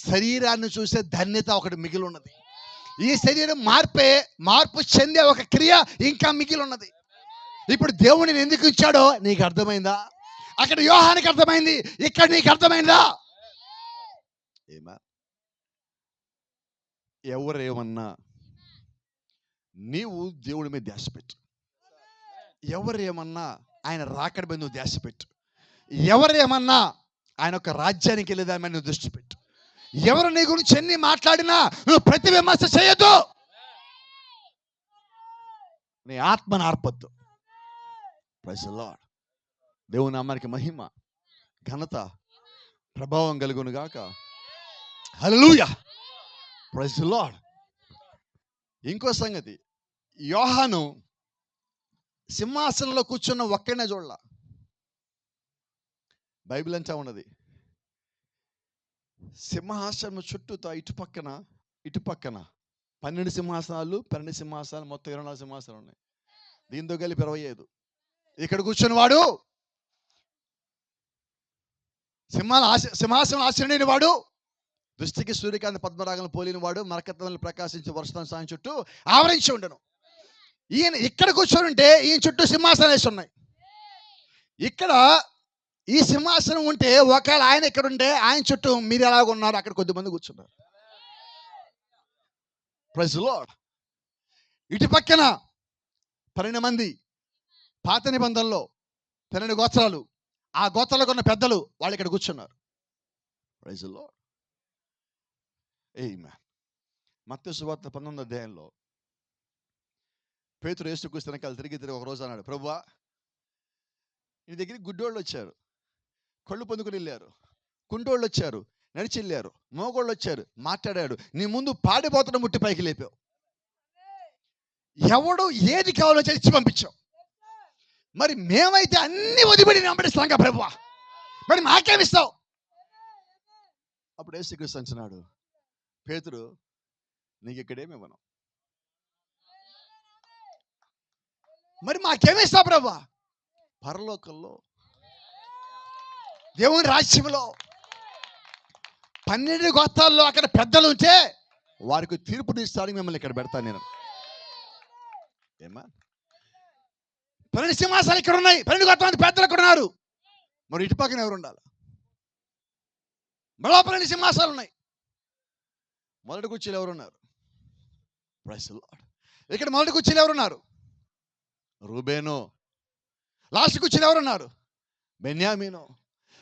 శరీరాన్ని చూసే ధన్యత ఒకటి మిగిలి ఉన్నది. ఈ శరీరం మార్పు చెందే ఒక క్రియ ఇంకా మిగిలి ఉన్నది. ఇప్పుడు దేవుడిని ఎందుకు ఇచ్చాడో నీకు అర్థమైందా? అక్కడ యోహానికి అర్థమైంది, ఇక్కడ నీకు అర్థమైందా? ఎవరేమన్నా నీవు దేవుడి మీద ధ్యాస పెట్టు. ఎవరేమన్నా ఆయన రాకడ మీద నువ్వు ధ్యాస పెట్టు. ఎవరేమన్నా ఆయన ఒక రాజ్యానికి వెళ్ళేదాని మీద నువ్వు దృష్టి పెట్టు. ఎవరు నీ గురించి ఎన్ని మాట్లాడినా నువ్వు ప్రతి విమర్శ చేయొద్దు. నీ ఆత్మను ఆర్పొద్దు. Praise the Lord. దేవుని నామానికి మహిమ, ఘనత, ప్రభావం కలుగును గాక. హల్లెలూయా. Praise the lord. ఇంకో సంగతి, యోహాను సింహాసనంలో కూర్చున్న ఒక్కనే చూడలా. బైబిల్ అంతా ఉన్నది, సింహాసనం చుట్టూతో ఇటుపక్కన 12 సింహాసనాలు, 12 సింహాసనాలు, మొత్తం 24 సింహాసనాలు ఉన్నాయి. దీంతో కలిపి 25. ఇక్కడ కూర్చుని వాడు సింహాసనం ఆశ్రయమైన వాడు, దృష్టికి సూర్యకాంతి పద్మరాగం పోలిన వాడు, మరకత్వంలో ప్రకాశించే వర్షం సాయం చుట్టూ ఆవరించి ఉండను. ఈయన ఇక్కడ కూర్చొని ఉంటే ఈయన చుట్టూ సింహాసనం వేసి ఉన్నాయి. ఇక్కడ ఈ సింహాసనం ఉంటే, ఒకవేళ ఆయన ఇక్కడ ఉంటే ఆయన చుట్టూ మీరు ఎలాగ ఉన్నారు, అక్కడ కొద్దిమంది కూర్చున్నారు. Praise Lord. ఇటు పక్కన 12 మంది పాత నిబంధనలో 12 గోత్రాలు, ఆ గోత్రాలకు ఉన్న పెద్దలు వాళ్ళు ఇక్కడ కూర్చున్నారు. Praise lord. ఆమేన్. మత్తయి సువార్త 19వ అధ్యాయంలో పేతురు యేసుక్రీస్తు వెనకాల తిరిగి ఒక రోజు అన్నాడు, ప్రభువా నీ దగ్గరికి గుడ్డోళ్ళు వచ్చారు, కళ్ళు పొందుకుని వెళ్ళారు, కుంటోళ్ళు వచ్చారు, నడిచి వెళ్ళారు, మోగోళ్ళు వచ్చారు, మాట్లాడాడు, నీ ముందు పాడిపోతున్న ముట్టి పైకి లేపావు, ఎవడు ఏది కావాలో ఇచ్చి పంపించావు, మరి మేమైతే అన్ని వదిలిపెట్టి వెంబడిస్తాం కదా ప్రభువా, మరి మాకేమిస్తావు? అప్పుడు యేసుక్రీస్తు అంటున్నాడు, పేతురు నీకు ఇక్కడేమివ్వను, మరి మాకేమిస్తావు ప్రభువా? పరలోకంలో దేవుని రాజ్యంలో 12 గోత్రాల్లో అక్కడ పెద్దలు ఉంటే వారికి తీర్పు తీస్తానికి మిమ్మల్ని ఇక్కడ పెడతాను నేను. ఏమా 12 సింహాసాలు ఇక్కడ ఉన్నాయి, 12 గోత్రాల పెద్దలు ఇక్కడ ఉన్నారు, మరి ఇటు పక్కన ఎవరు ఉండాలి? మరో 12 సింహాసాలు ఉన్నాయి, మొదటి కుర్చీలు ఎవరున్నారు? Praise Lord. ఇక్కడ మొదటి కుర్చీలు ఎవరున్నారు? రూబేను. లాస్ట్ కుర్చీలు ఎవరున్నారు? బెన్యామీను.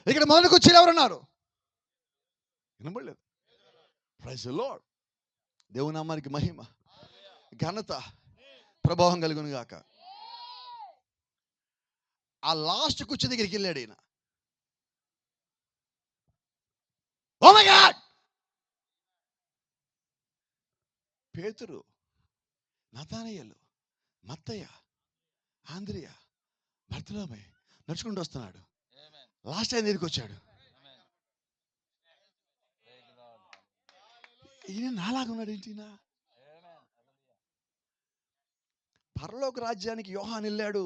ఇక్కడ మొదటి కుర్చీలు ఎవరున్నారు? వినబడలేదు. Praise lord. దేవుని నామానికి మహిమ, ఘనత, ప్రభావం కలుగును గాక. ఆ లాస్ట్ కుర్చీ దగ్గరికి వెళ్ళాడు ఈయన. Oh my God! Pethuru, Natanayelu, Mattayya, ఆంద్రియ, బర్తలోమై నడుచుకుంటూ వస్తున్నాడు. లాస్ట్ ఆయన దగ్గరికి వచ్చాడు. ఈయన నాలాగా ఉన్నాడు ఏంటి? పరలోక రాజ్యానికి యోహాను వెళ్ళాడు,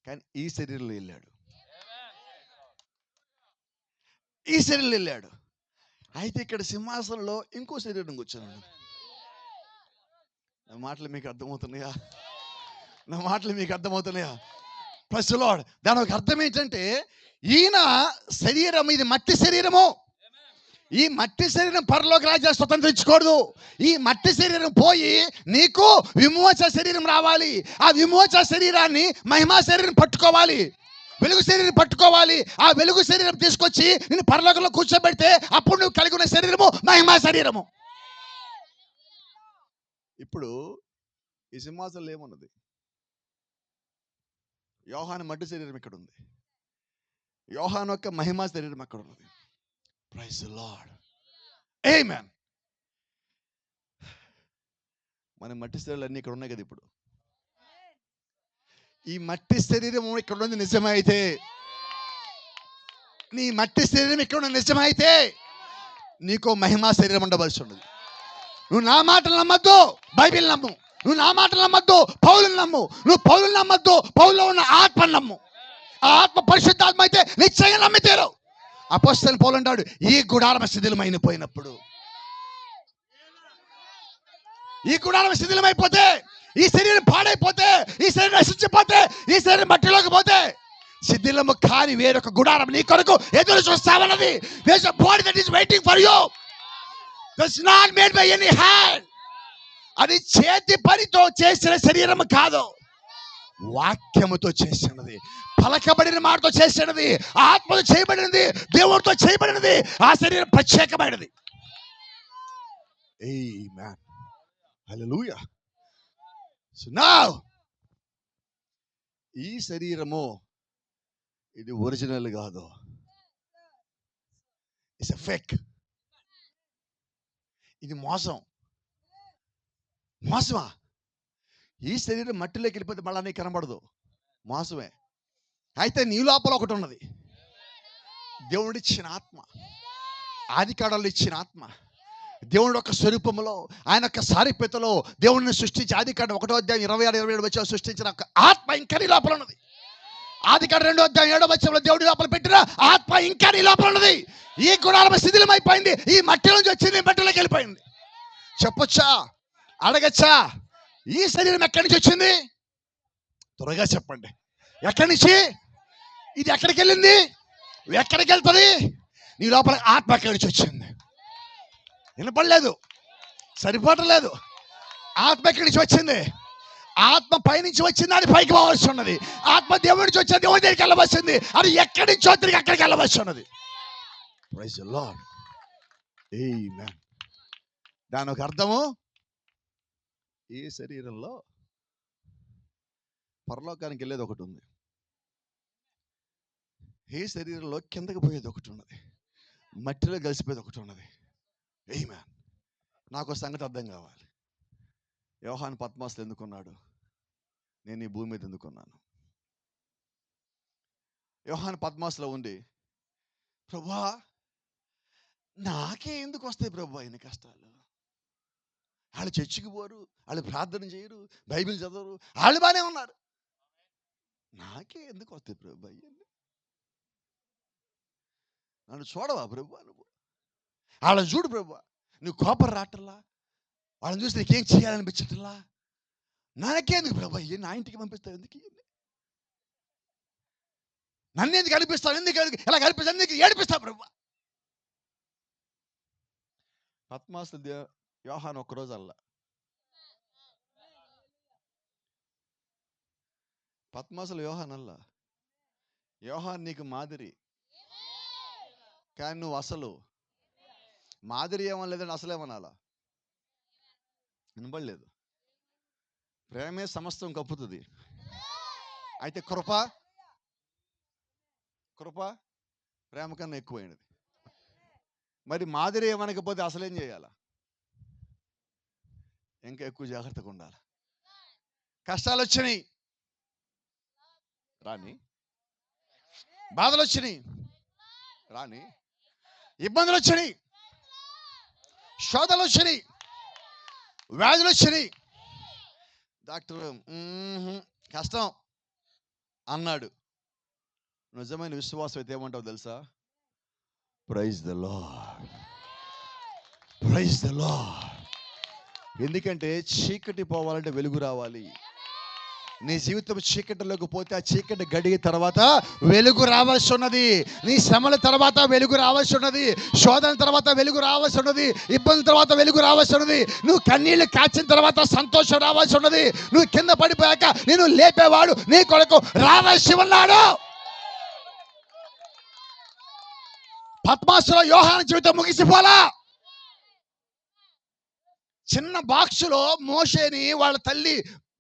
కానీ ఈ శరీరంలో వెళ్ళాడు, ఈ శరీరంలో వెళ్ళాడు. అయితే ఇక్కడ సింహాసనంలో ఇంకో శరీరం కూర్చున్నాడు. నా మాటలు మీకు అర్థమవుతున్నాయా? నా మాటలు మీకు అర్థమవుతున్నాయా? Praise lord. దాని ఒక అర్థం ఏంటంటే, ఈయన శరీరం ఇది మట్టి శరీరము, ఈ మట్టి శరీరం పరలోక రాజ్యాన్ని స్వతంత్రించకూడదు. ఈ మట్టి శరీరం పోయి నీకు విమోచన శరీరం రావాలి. ఆ విమోచన శరీరాన్ని మహిమా శరీరం పట్టుకోవాలి, వెలుగు శరీరం పట్టుకోవాలి. ఆ వెలుగు శరీరం తీసుకొచ్చి నేను పరలోకంలో కూర్చోబెడితే అప్పుడు నువ్వు కలిగి ఉన్న శరీరము మహిమా శరీరము. ఇప్పుడు ఈ సింహాసనంలో ఏమున్నది? యోహాను మట్టి శరీరం ఇక్కడ ఉంది, యోహాను యొక్క మహిమా శరీరం అక్కడ ఉన్నది. Praise the lord. ఆమేన్. మన మట్టి శరీరాలు అన్నీ ఇక్కడ ఉన్నాయి కదా. ఇప్పుడు ఈ మట్టి శరీరం ఇక్కడ ఉంది నిజమైతే, నీ మట్టి శరీరం ఇక్కడ ఉన్న నిజమైతే నీకు మహిమా శరీరం ఉండవలసి ఉన్నది. నువ్వు నా మాటలు నమ్మద్దు, బైబిల్ నమ్ము. నువ్వు నా మాటలు నమ్మద్దు, పౌలుని నమ్ము. నువ్వు పౌలుని నమ్మద్దు, పౌలులో ఉన్న ఆత్మను నమ్ము. ఆ ఆత్మ పరిశుద్ధాత్మ అయితే నిశ్చయంగా నమ్మితేరు. అపోస్తలుడు పౌలు అంటాడు, ఈ గుడారం శిథిలమైపోయినప్పుడు, ఈ గుడారం శిథిలమైపోతే, ఈ శరీరం పాడైపోతే, ఈ శరీరం నశించిపోతే, ఈ శరీరం మట్టిలోకి పోతే శిథిలము కాని వేరొక గుడారం నీ కొరకు ఎదురు చూస్తావన్నది. There's a body that is waiting for you. That's not made by any hand. అది చేతి పనితో చేసిన శరీరం కాదు, వాక్యముతో చేసినది, పలకబడిన మాటతో చేసినది, ఆత్మతో చేయబడినది, దేవుడితో చేయబడినది. ఆ శరీరం ప్రత్యేకమైనది. ఆమేన్. హల్లెలూయా. సో నౌ ఈ శరీరము ఇది ఒరిజినల్ కాదు, ఇట్స్ ఎ ఫేక్. ఇది మోసం. మోసమా? ఈ శరీరం మట్టిలోకి వెళ్ళిపోతే మళ్ళా నీకు కనబడదు, మోసమే. అయితే నీ లోపల ఒకటి ఉన్నది, దేవుడిచ్చిన ఆత్మ, ఆది కాలంలో ఇచ్చిన ఆత్మ, దేవుడి యొక్క స్వరూపంలో, ఆయన యొక్క సారూప్యతలో దేవుడిని సృష్టించి, ఆది కాండం 1వ అధ్యాయం 26-27 వచ్చి సృష్టించిన ఒక ఆత్మ ఇంకా నీ లోపల ఉన్నది. ఆది కాండం 2వ అధ్యాయం 7వ వచనంలో దేవుడి లోపల పెట్టిన ఆత్మ ఇంకా నీ లోపల ఉన్నది. ఈ గుడారం శిథిలమైపోయింది, ఈ మట్టి నుంచి వచ్చింది, మట్టిలోకి వెళ్ళిపోయింది. చెప్పొచ్చా? అడగచ్చా? ఈ శరీరం ఎక్కడి నుంచి వచ్చింది? త్వరగా చెప్పండి. ఎక్కడి నుంచి? ఇది ఎక్కడికి వెళ్ళింది? ఎక్కడికి వెళ్తుంది? నీ లోపల ఆత్మ ఎక్కడి నుంచి వచ్చింది? వినపడలేదు, సరిపోవట్లేదు. ఆత్మ ఎక్కడి నుంచి వచ్చింది? ఆత్మ పైనుంచి వచ్చింది, అది పైకి పోవాల్సి ఉన్నది. ఆత్మ దేవుడి నుంచి వచ్చింది, దేవుడి దగ్గరికి వెళ్ళవలసింది. అది ఎక్కడి నుంచి తిరిగి అక్కడికి వెళ్ళవలసి ఉన్నది. Praise the lord. ఆమేన్. దాని ఒక అర్థము, ఈ శరీరంలో పరలోకానికి వెళ్ళేది ఒకటి ఉంది, ఈ శరీరంలో కిందకి పోయేది ఒకటి ఉన్నది, మట్టిలో కలిసిపోయేది ఒకటి ఉన్నది. ఆమేన్. నాకు సంగతి అర్థం కావాలి. యోహాను పద్మాసులు ఎందుకున్నాడు? నేను ఈ భూమి మీద ఎందుకున్నాను? యోహాను పద్మాసులో ఉండి, ప్రభువా నాకే ఎందుకు వస్తాయి ప్రభువా ఇన్ని కష్టాలు? వాళ్ళు చర్చికి పోరు, వాళ్ళు ప్రార్థన చేయరు, బైబిల్ చదవరు, వాళ్ళు బాగానే ఉన్నారు, నాకే ఎందుకు వస్తాయి ప్రభువా ఇవన్నీ? నన్ను చూడవా ప్రభువా? నువ్వు వాళ్ళని చూడు ప్రభువా, నువ్వు కోపం రాటల్లా, వాళ్ళని చూసి నీకేం చేయాలనిపించటల్లా, నాకేందుకు ప్రభా ఇవన్నీ? నా ఇంటికి పంపిస్తావు ఎందుకు ఇవన్నీ? నన్ను ఎందుకు కనిపిస్తావు? ఎందుకు ఎలా కనిపిస్తావు? ఎందుకు ఏడిపిస్తావు ప్రభా? పద్మాసులు యోహాను ఒక్కరోజు అల్లా, పద్మాసులు యోహాన్ అల్లా. యోహాన్ నీకు మాదిరి, కానీ నువ్వు అసలు మాదిరి ఏమనలేదని అసలేమనాలా? వినబడలేదు. ప్రేమే సమస్తం కప్పుతుంది. అయితే కృప ప్రేమ కన్నా ఎక్కువైనది. మరి మాదిరి ఏమనకపోతే అసలేం చేయాలా? ఇంకా ఎక్కువ జాగ్రత్తగా ఉండాలి. కష్టాలు వచ్చినాయి రాని, బాధలు వచ్చినాయి రాని, ఇబ్బందులు వచ్చినాయి, శోధనలు వచ్చినాయి, వ్యాధులు వచ్చినాయి, డాక్టర్ కష్టం అన్నాడు. నిజమైన విశ్వాసం అయితే ఏమంటావు తెలుసా? Praise the Lord, praise the Lord. ఎందుకంటే చీకటి పోవాలంటే వెలుగు రావాలి. నీ జీవితం చీకటిలోకి పోతే ఆ చీకటి గడియ తర్వాత వెలుగు రావాల్సి ఉన్నది. నీ శ్రమల తర్వాత వెలుగు రావాల్సి ఉన్నది, శోధన తర్వాత వెలుగు రావాల్సి ఉన్నది, ఇబ్బంది తర్వాత వెలుగు రావాల్సి ఉన్నది, నువ్వు కన్నీళ్లు కాచిన తర్వాత సంతోషం రావాల్సి ఉన్నది, నువ్వు కింద పడిపోయాక నేను లేపేవాడు నీ కొరకు రావాల్సి ఉన్నాడు. పద్మాసులో యోహాను జీవితం ముగిసిపోలా. చిన్న బాక్సులో మోషేని వాళ్ళ తల్లి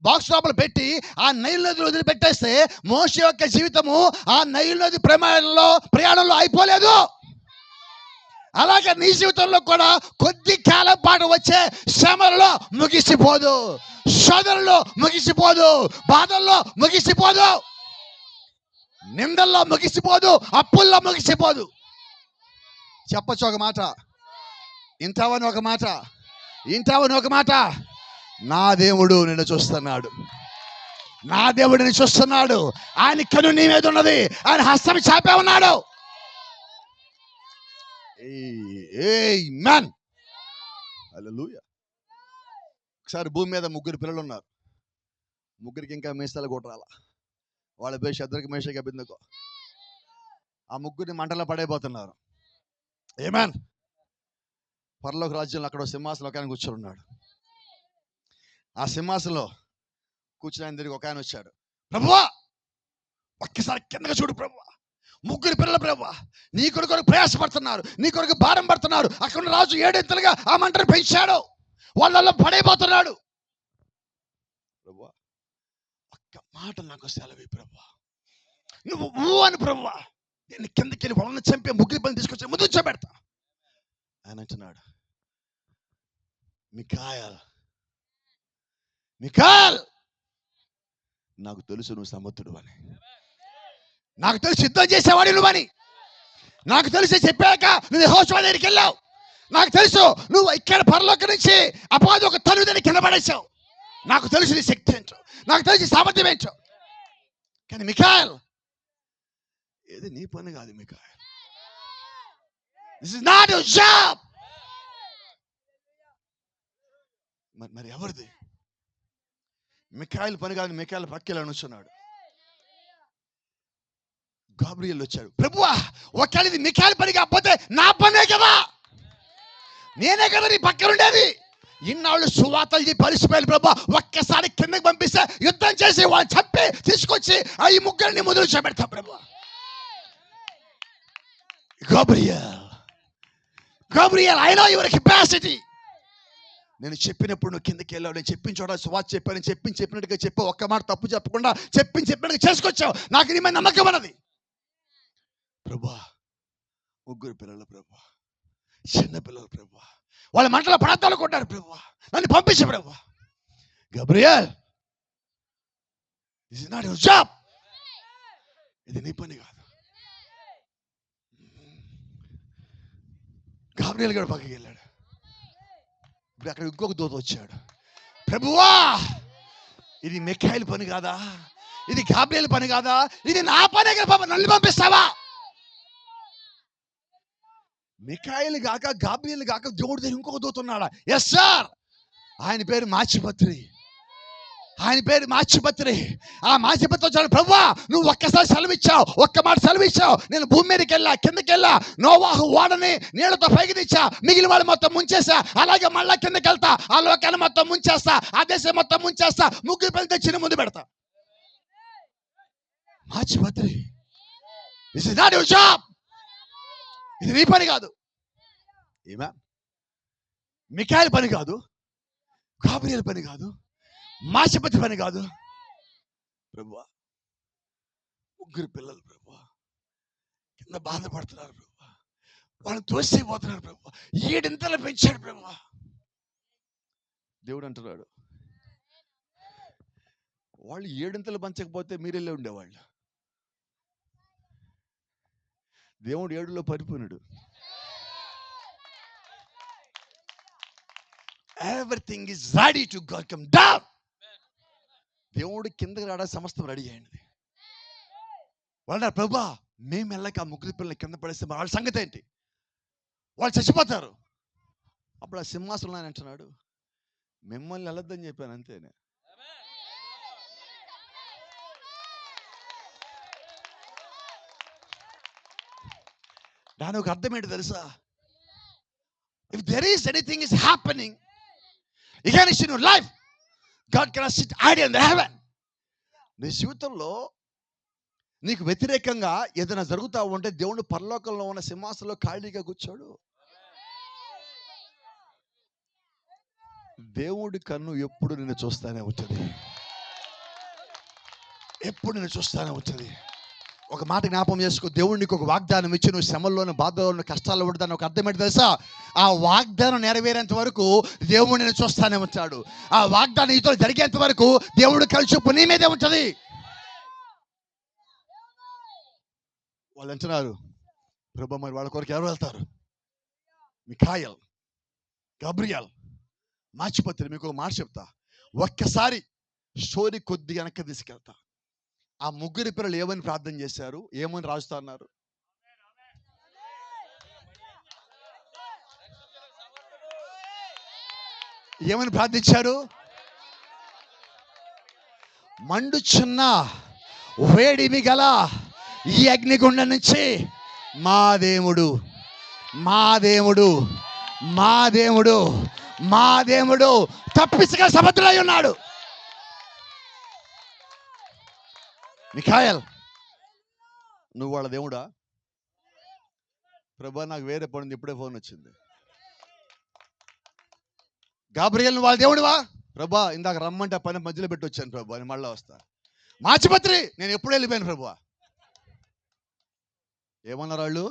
బాక్స్ లోపల పెట్టి ఆ నైల్ నదిలో వదిలిపెట్టేస్తే మోషే యొక్క జీవితము ఆ నైల్ నది ప్రయాణంలో అయిపోలేదు. అలాగే నీ జీవితంలో కూడా కొద్ది కాలం పాటు వచ్చే శ్రమలలో ముగిసిపోదు, శోధనలో ముగిసిపోదు, బాధల్లో ముగిసిపోదు, నిందల్లో ముగిసిపోదు, అప్పుల్లో ముగిసిపోదు. చెప్పచ్చు ఒక మాట, ఇంటావని ఒక మాట, ఇంటావని ఒక మాట. నా దేవుడు నిన్ను చూస్తున్నాడు, నా దేవుడు నిన్ను చూస్తున్నాడు. ఆయన కన్ను నీ మీద ఉన్నది, ఆయన హస్తం చాపే ఉన్నాడు. ఆమేన్, హల్లెలూయా. ఒకసారి భూమి మీద 3 పిల్లలు ఉన్నారు. 3కి ఇంకా మీసాలు కొట్టాల. వాళ్ళ పేరు శద్రకు, మేషకు, అబేద్నెగో. ఆ 3 మంటలో పడైపోతున్నారు. ఆమేన్. పరలోక రాజ్యంలో అక్కడ సింహాసనం ఒక ఆయన కూర్చొని ఉన్నాడు. ఆ సింహాసనంలో కూర్చుని ఆయన దగ్గరికి ఒక ఆయన వచ్చాడు. ప్రభువా ఒక్కసారి కిందగా చూడు ప్రభువా, 3 పిల్లలు ప్రభువా, నీ కొరకు ప్రయాసపడుతున్నారు, నీ కొరకు భారం పడుతున్నారు. అక్కడ రాజు 7 ఎత్తులుగా ఆ మంటను పెంచాడు, వాళ్ళల్లో పడైపోతున్నాడు. ప్రభువా ఒక్క మాట నాకు సెలవి ప్రభువా, నువ్వు అని ప్రభువా, నేను కిందకి వెళ్ళి వాళ్ళని చంపే 3 పని తీసుకొచ్చి ముందు చూపెడతా. ఆయన అంటున్నాడు, మిఖాయల్, నాకు తెలుసు నువ్వు సమర్థుడు అని, నాకు తెలుసు యుద్ధం చేసేవాడు నువ్వని, నాకు తెలిసి చెప్పాక నువ్వు యెహోషువ దగ్గరికి వెళ్ళావు, నాకు తెలుసు నువ్వు ఇక్కడ పరలోకం నుంచి అపవాది ఒక తలుదని కింద పడేసావు, నాకు తెలుసు నీ శక్తి ఏంటో, నాకు తెలిసి సామర్థ్యం ఏంటో. కానీ మిఖాయల్, ఇది నీ పని కాదు Michael, this is not your job. మరి ఎవరిది? మిఖాయిల్ పని కాదు. మిఖాయిల్ పక్కలో నుంచున్నాడు. గాబ్రియల్ వచ్చాడు. ప్రభువా ఒకవేళ ఇది మిఖాయిల్ పని కాకపోతే నా పనే కదా, నేనే కదా నీ పక్కన ఉండేది, ఇన్నాళ్ళు సువార్తలు చెప్పి అలిసిపోయారు ప్రభా, ఒక్కసారి కిందకి పంపిస్తే యుద్ధం చేసి వాళ్ళని చంపి తీసుకొచ్చి ఈ ముగ్గురిని మొదలు చేపెడతా ప్రభా. Gabriel, I know your capacity. నేను చెప్పినప్పుడు నువ్వు కిందకి వెళ్ళావు, నేను చెప్పిన చోట సువార్త చెప్పాను, చెప్పినట్టుగా చెప్పావు, ఒక్క మాట తప్పు చెప్పకుండా చెప్పినట్టుగా చేసుకొచ్చావు. నాకు నీ మీద నమ్మకం అన్నది ప్రభా. ముగ్గురు పిల్లలు ప్రభా, చిన్న పిల్లలు ప్రభా, వాళ్ళ మంటల ప్రాంతాలు కొట్టారు ప్రభా, నన్ను పంపించు ప్రభా. Gabriel, this is not your job, ఇది నీ పని కాదు. గాబ్రియల్ గారు పక్కకి వెళ్ళాడు. ఇప్పుడు అక్కడ ఇంకొక దూత వచ్చాడు. ప్రభువా, ఇది మిఖాయిల్ పని కాదా, ఇది గాబ్రియల్ పని కాదా, ఇది నా పనే కదా బాబా, నన్ను పంపిస్తావా? మిఖాయిల్ గాక గాబ్రియల్ గాక దేవుడి దగ్గర ఇంకొక దూత ఉన్నాడా? ఎస్ సార్, ఆయన పేరు మాచిపత్రి. ఆ మాచిపత్రి వచ్చాడు. ప్రభువా, నువ్వు ఒక్కసారి సెలవిచ్చావు, ఒక్క మాట సెలవిచ్చావు, నేను భూమి మీదకి వెళ్ళా, కిందకి వెళ్ళా, నోవాహు ఓడని నీళ్లతో పైకి తెచ్చా, మిగిలిన వాళ్ళు మొత్తం ముంచేసా, అలాగే మళ్ళా కిందకి వెళ్తా, ఆ లోకాన్ని మొత్తం ముంచేస్తా, ఆ దేశం మొత్తం ముంచేస్తా, ముగ్గురు పిల్లలు తెచ్చి ముందు పెడతా. మాచిపత్రి, this is not your job, ఇది నీ పని కాదు. ఏమా, మిఖాయిల్ పని కాదు, గాబ్రియల్ పని కాదు, మాచిపత్రి పని కాదు. ప్రభువా, ముగ్గురు పిల్లలు ప్రభువా కింద బాధపడుతున్నారు ప్రభువా, వాళ్ళని తోసిపోతున్నారు ప్రభువా, 7 ఇంతలు పెంచాడు ప్రభువా. దేవుడు అంటున్నాడు, వాళ్ళు 7 ఇంతలు పంచకపోతే మీరెళ్ళే ఉండేవాళ్ళు. దేవుడు 7లో పరిపూర్ణుడు. Everything is ready to come down. దేవుడు కిందకి రావడానికి సమస్తం రెడీ అయింది. వాళ్ళ ప్రభా, మేము వెళ్ళక ఆ ముగ్గురు పిల్లల్ని కింద పడేస్తే వాళ్ళ సంగతి ఏంటి, వాళ్ళు చచ్చిపోతారు. అప్పుడు ఆ సింహాసనం ఆయన అంటున్నాడు, మిమ్మల్ని వెళ్ళొద్దని చెప్పాను అంతేనే. దాని ఒక అర్థం ఏంటి తెలుసా? If there is anything is happening against your life, God cannot sit idle in the heaven. నీ జీవితంలో నీకు వ్యతిరేకంగా ఏదైనా జరుగుతూ ఉంటే దేవుడు పరలోకంలో ఉన్న సింహాసనంలో ఖాళీగా కూర్చోడు. దేవుడి కన్ను ఎప్పుడు నిన్ను చూస్తానే ఉంటుంది, ఎప్పుడు నిన్ను చూస్తానే ఉంటుంది. ఒక మాట జ్ఞాపకం చేసుకో, దేవుడు నీకు ఒక వాగ్దానం ఇచ్చి నువ్వు శ్రమల్లోనూ బాధలోనూ కష్టాల్లో పడతాను. ఒక అర్థం ఏంటి తెలుసా? ఆ వాగ్దానం నెరవేరేంత వరకు దేవుడు నేను చూస్తానే ఉంటాడు. ఆ వాగ్దానం నీతో జరిగేంత వరకు దేవుడు కలిసి నీ మీదే ఉంటుంది. వాళ్ళు అంటున్నారు, ప్రభా మరి వాళ్ళ కొరకు ఎవరు వెళ్తారు? మిఖాయిల్, గాబ్రియల్, మాచిపత్రి. మీకు ఒక మాట చెప్తా, ఒక్కసారి స్టోరీ కొద్ది వెనక్కి తీసుకెళ్తా. ఆ ముగ్గురి పిల్లలు ఏమని ప్రార్థన చేశారు, ఏమని రాజుతా అన్నారు? ఏమని ప్రార్థించారు? మండుచున్న వేడిమి గల ఈ అగ్నిగుండం నుంచి మా దేవుడు, మా దేవుడు, మా దేవుడు, మా దేవుడు తప్పించగా సమర్థుడై ఉన్నాడు. మిఖాయల్, నువ్వు వాళ్ళ దేవుడా? ప్రభా నాకు వేరే పని, ఇప్పుడే ఫోన్ వచ్చింది. గాబ్రియల్, నువ్వు వాళ్ళ దేవుడివా? ప్రభా ఇందాక రమ్మంటే ఆ పని మధ్యలో పెట్టి వచ్చాను ప్రభా, నేను మళ్ళీ వస్తా. మాచిపత్రి, నేను ఎప్పుడు వెళ్ళిపోయాను ప్రభా. ఏమన్నారు వాళ్ళు?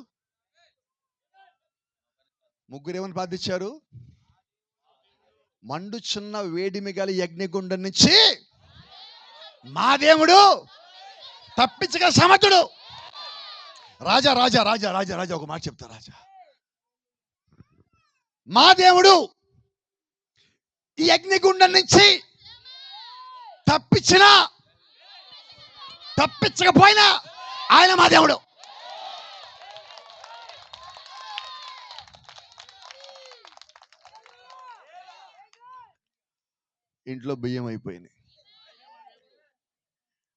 ముగ్గురు ఏమని ప్రార్థించారు? మండుచున్న వేడిమి గల యజ్ఞగుండం నుంచి మా దేవుడు తప్పించగా సమర్థుడు. రాజా రాజా రాజా రాజా రాజా ఒక మాట చెప్తా. రాజా, మా దేవుడు ఈ అగ్నిగుండం నుంచి తప్పించకపోయినా ఆయన మా దేవుడు. ఇంట్లో బియ్యం అయిపోయినాయి,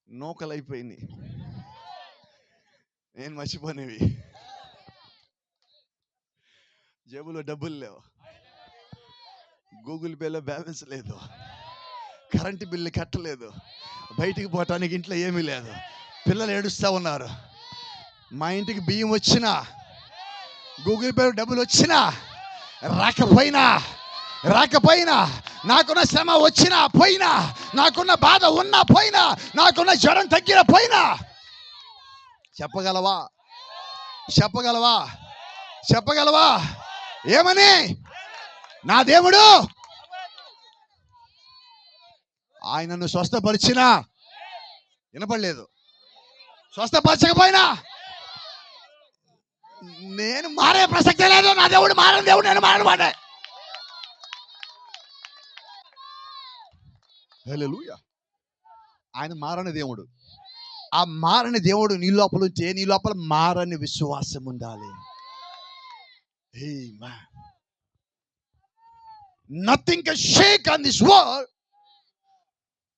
నూకలు అయిపోయినాయి, నేను మర్చిపోనేవి, జేబులో డబ్బులు లేవు, గూగుల్ పేలో బ్యాలెన్స్ లేదు, కరెంటు బిల్లు కట్టలేదు, బయటికి పోవటానికి ఇంట్లో ఏమీ లేదు, పిల్లలు ఏడుస్తూ ఉన్నారు. మా ఇంటికి బియ్యం వచ్చినా, గూగుల్ పే డబ్బులు వచ్చినా రాకపోయినా నాకున్న శ్రమ వచ్చినా పోయినా, నాకున్న బాధ ఉన్నా పోయినా, నాకున్న జ్వరం తగ్గిన పోయినా, చెప్పగలవా ఏమని? నా దేవుడు ఆయనను స్వస్థపరిచినా వినపడలేదు, స్వస్థపరచకపోయినా నేను మారే ప్రసక్తే లేదు. నా దేవుడు మారని దేవుడు, నేను మారనమాట. హల్లెలూయా. ఆయన మారని దేవుడు. ఆ మారని దేవుడు నీ లోపల ఉంటే నీ లోపల మారని విశ్వాసం ఉండాలి. Amen. Nothing can shake on this world.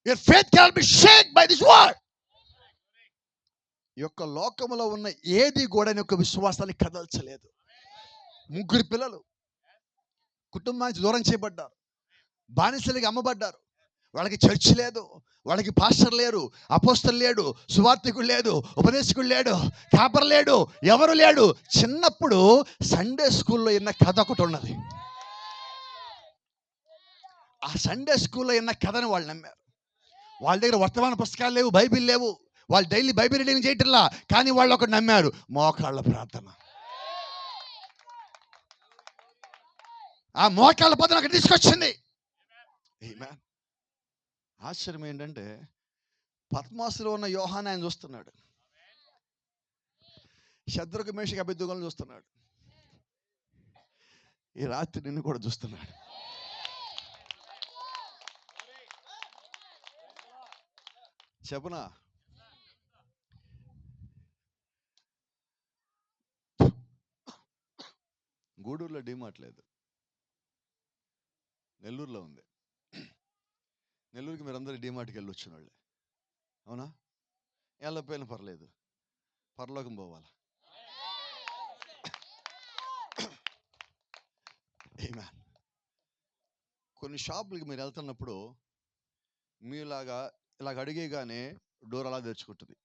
Your faith cannot be shaken by this world. ఈ యొక్క లోకములో ఉన్న ఏది కూడా నీ యొక్క విశ్వాసాన్ని కదల్చలేదు. 3 పిల్లలు కుటుంబానికి దూరం చేయబడ్డారు, బానిసలుగా అమ్మబడ్డారు. వాళ్ళకి చర్చ్ లేదు, వాళ్ళకి పాస్టర్ లేరు, అపోస్తలు లేడు, సువార్థికుడు లేడు, ఉపదేశకుడు లేడు, కాపర్ లేడు, ఎవరు లేడు. చిన్నప్పుడు సండే స్కూల్లో విన్న కథ ఒకటి ఉన్నది. ఆ సండే స్కూల్లో విన్న కథను వాళ్ళు నమ్మారు. వాళ్ళ దగ్గర వర్తమాన పుస్తకాలు లేవు, బైబిల్ లేవు, వాళ్ళు డైలీ బైబిల్ రీడింగ్ చేయట్లా. కానీ వాళ్ళు ఒకటి నమ్మారు, మోకాళ్ళ ప్రార్థన. ఆ మోకాళ్ళ ప్రార్థన అక్కడ తీసుకొచ్చింది. ఆమేన్. ఆశ్చర్యం ఏంటంటే పద్మాసులో ఉన్న యోహాను ఆయన చూస్తున్నాడు, శద్రకు మేషకు అబేద్నెగోలను చూస్తున్నాడు, ఈ రాత్రి నిన్ను కూడా చూస్తున్నాడు. చెప్పనా, గూడూరులో డీమార్ట్ లేదు, నెల్లూరులో ఉంది. నెల్లూరుకి మీరందరూ డీమార్ట్కి వెళ్ళి వచ్చిన వాళ్ళే, అవునా? వెళ్ళకపోయినా పర్లేదు, పరలోకం పోవాలి. ఆమేన్. కొన్ని షాపులకి మీరు వెళ్తున్నప్పుడు మీలాగా ఇలాగ అడిగేగానే డోర్ అలా తెరుచుకుంటుంది,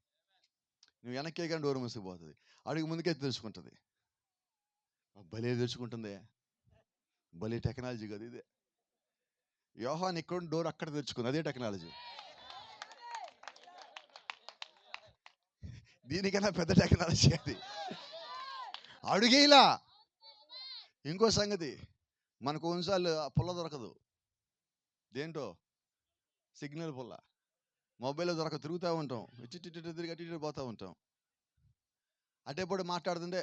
నువ్వు వెనక్కే కానీ డోర్ మూసుకుపోతుంది, అడుగు ముందుకే తెరుచుకుంటుంది. భలే తెరుచుకుంటుంది, భలే టెక్నాలజీ కదా ఇదే. యోహాను ఇక్కడ డోర్ అక్కడ తెరుచుకుంది, అదే టెక్నాలజీ. దీనికన్నా పెద్ద టెక్నాలజీ అది. అడుగేలా. ఇంకో సంగతి, మనకు కొన్నిసార్లు పుల్ల దొరకదు, దేంటో సిగ్నల్ పుల్ల, మొబైల్లో దొరక తిరుగుతూ ఉంటాం, ఇటు తిరిగి అటు పోతూ ఉంటాం. అటేప్పుడు మాట్లాడుతుంటే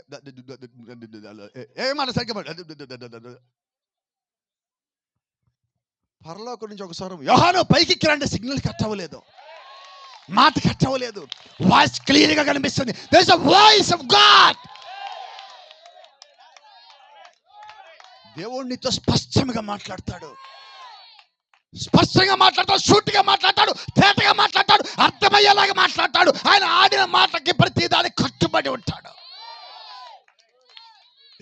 ఏమాట సరిగ్గా పరలోకం నుంచి ఒక స్వరం, యోహాను పైకి ఎక్కిరంటే సిగ్నల్ కట్ అవ్వలేదు, మాట కట్ అవ్వలేదు, వాయిస్ క్లియర్ గా కనిపిస్తుంది. There is a voice of God. దేవుడు నీతో స్పష్టంగా మాట్లాడతాడు, సూటిగా మాట్లాడతాడు, తేటగా మాట్లాడతాడు, అర్థమయ్యేలాగా మాట్లాడతాడు. ఆయన ఆడిన మాటకి ప్రతిదాన్ని కట్టుబడి ఉంటాడు.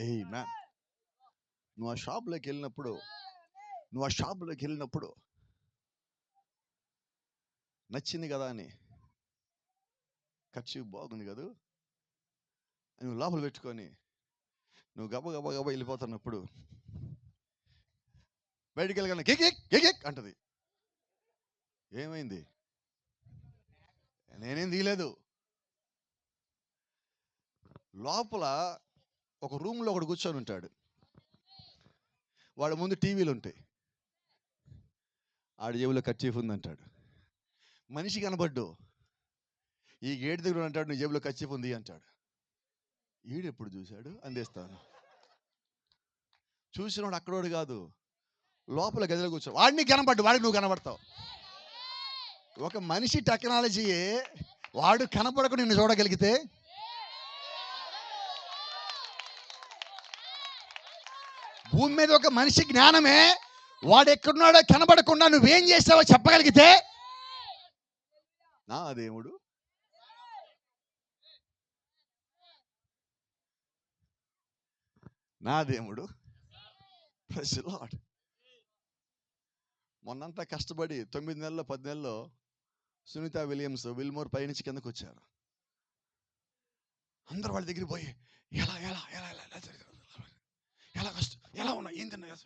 ఆమేన్. నువ్వు ఆ షాప్లోకి వెళ్ళినప్పుడు నచ్చింది కదా అని, ఖర్చు బాగుంది కదా, నువ్వు లోపల పెట్టుకొని నువ్వు గబ వెళ్ళిపోతున్నప్పుడు బయటికి వెళ్ళగానే గిగ్ అంటది. ఏమైంది? నేనేం తీయలేదు. లోపల ఒక రూమ్లో ఒకడు కూర్చొని ఉంటాడు, వాడి ముందు టీవీలు ఉంటాయి, ఆడి జేబులో కర్చీఫ్ ఉందంటాడు. మనిషి కనబడ్డు, ఈ గేట్ దగ్గర అంటాడు, నీ జేబులో కర్చీఫ్ ఉంది అంటాడు. ఈడెప్పుడు చూశాడు అందేస్తాను. చూసినవాడు అక్కడోడు కాదు, లోపల గదిలో కూర్చో, వాడిని కనబడ్డు, వాడికి నువ్వు కనబడతావు. ఒక మనిషి టెక్నాలజీయే వాడు కనపడకు నిన్ను చూడగలిగితే, భూమి మీద ఒక మనిషి జ్ఞానమే వాడు ఎక్కడున్నాడో కనబడకుండా నువ్వేం చేస్తావో చెప్పగలిగితే, నా దేవుడు ప్రైజ్ ది లార్డ్. మొన్నంతా కష్టపడి 9 నెలల్లో 10 నెలల్లో సునీత విలియమ్స్ విల్మోర్ పైనుంచి కిందకు వచ్చారు. అందరూ వాళ్ళ దగ్గరికి పోయి ఎలా ఎలా ఎలా ఎలా ఎలా ఎలా కష్టం ఎలా ఉన్నా ఏం తిన్నా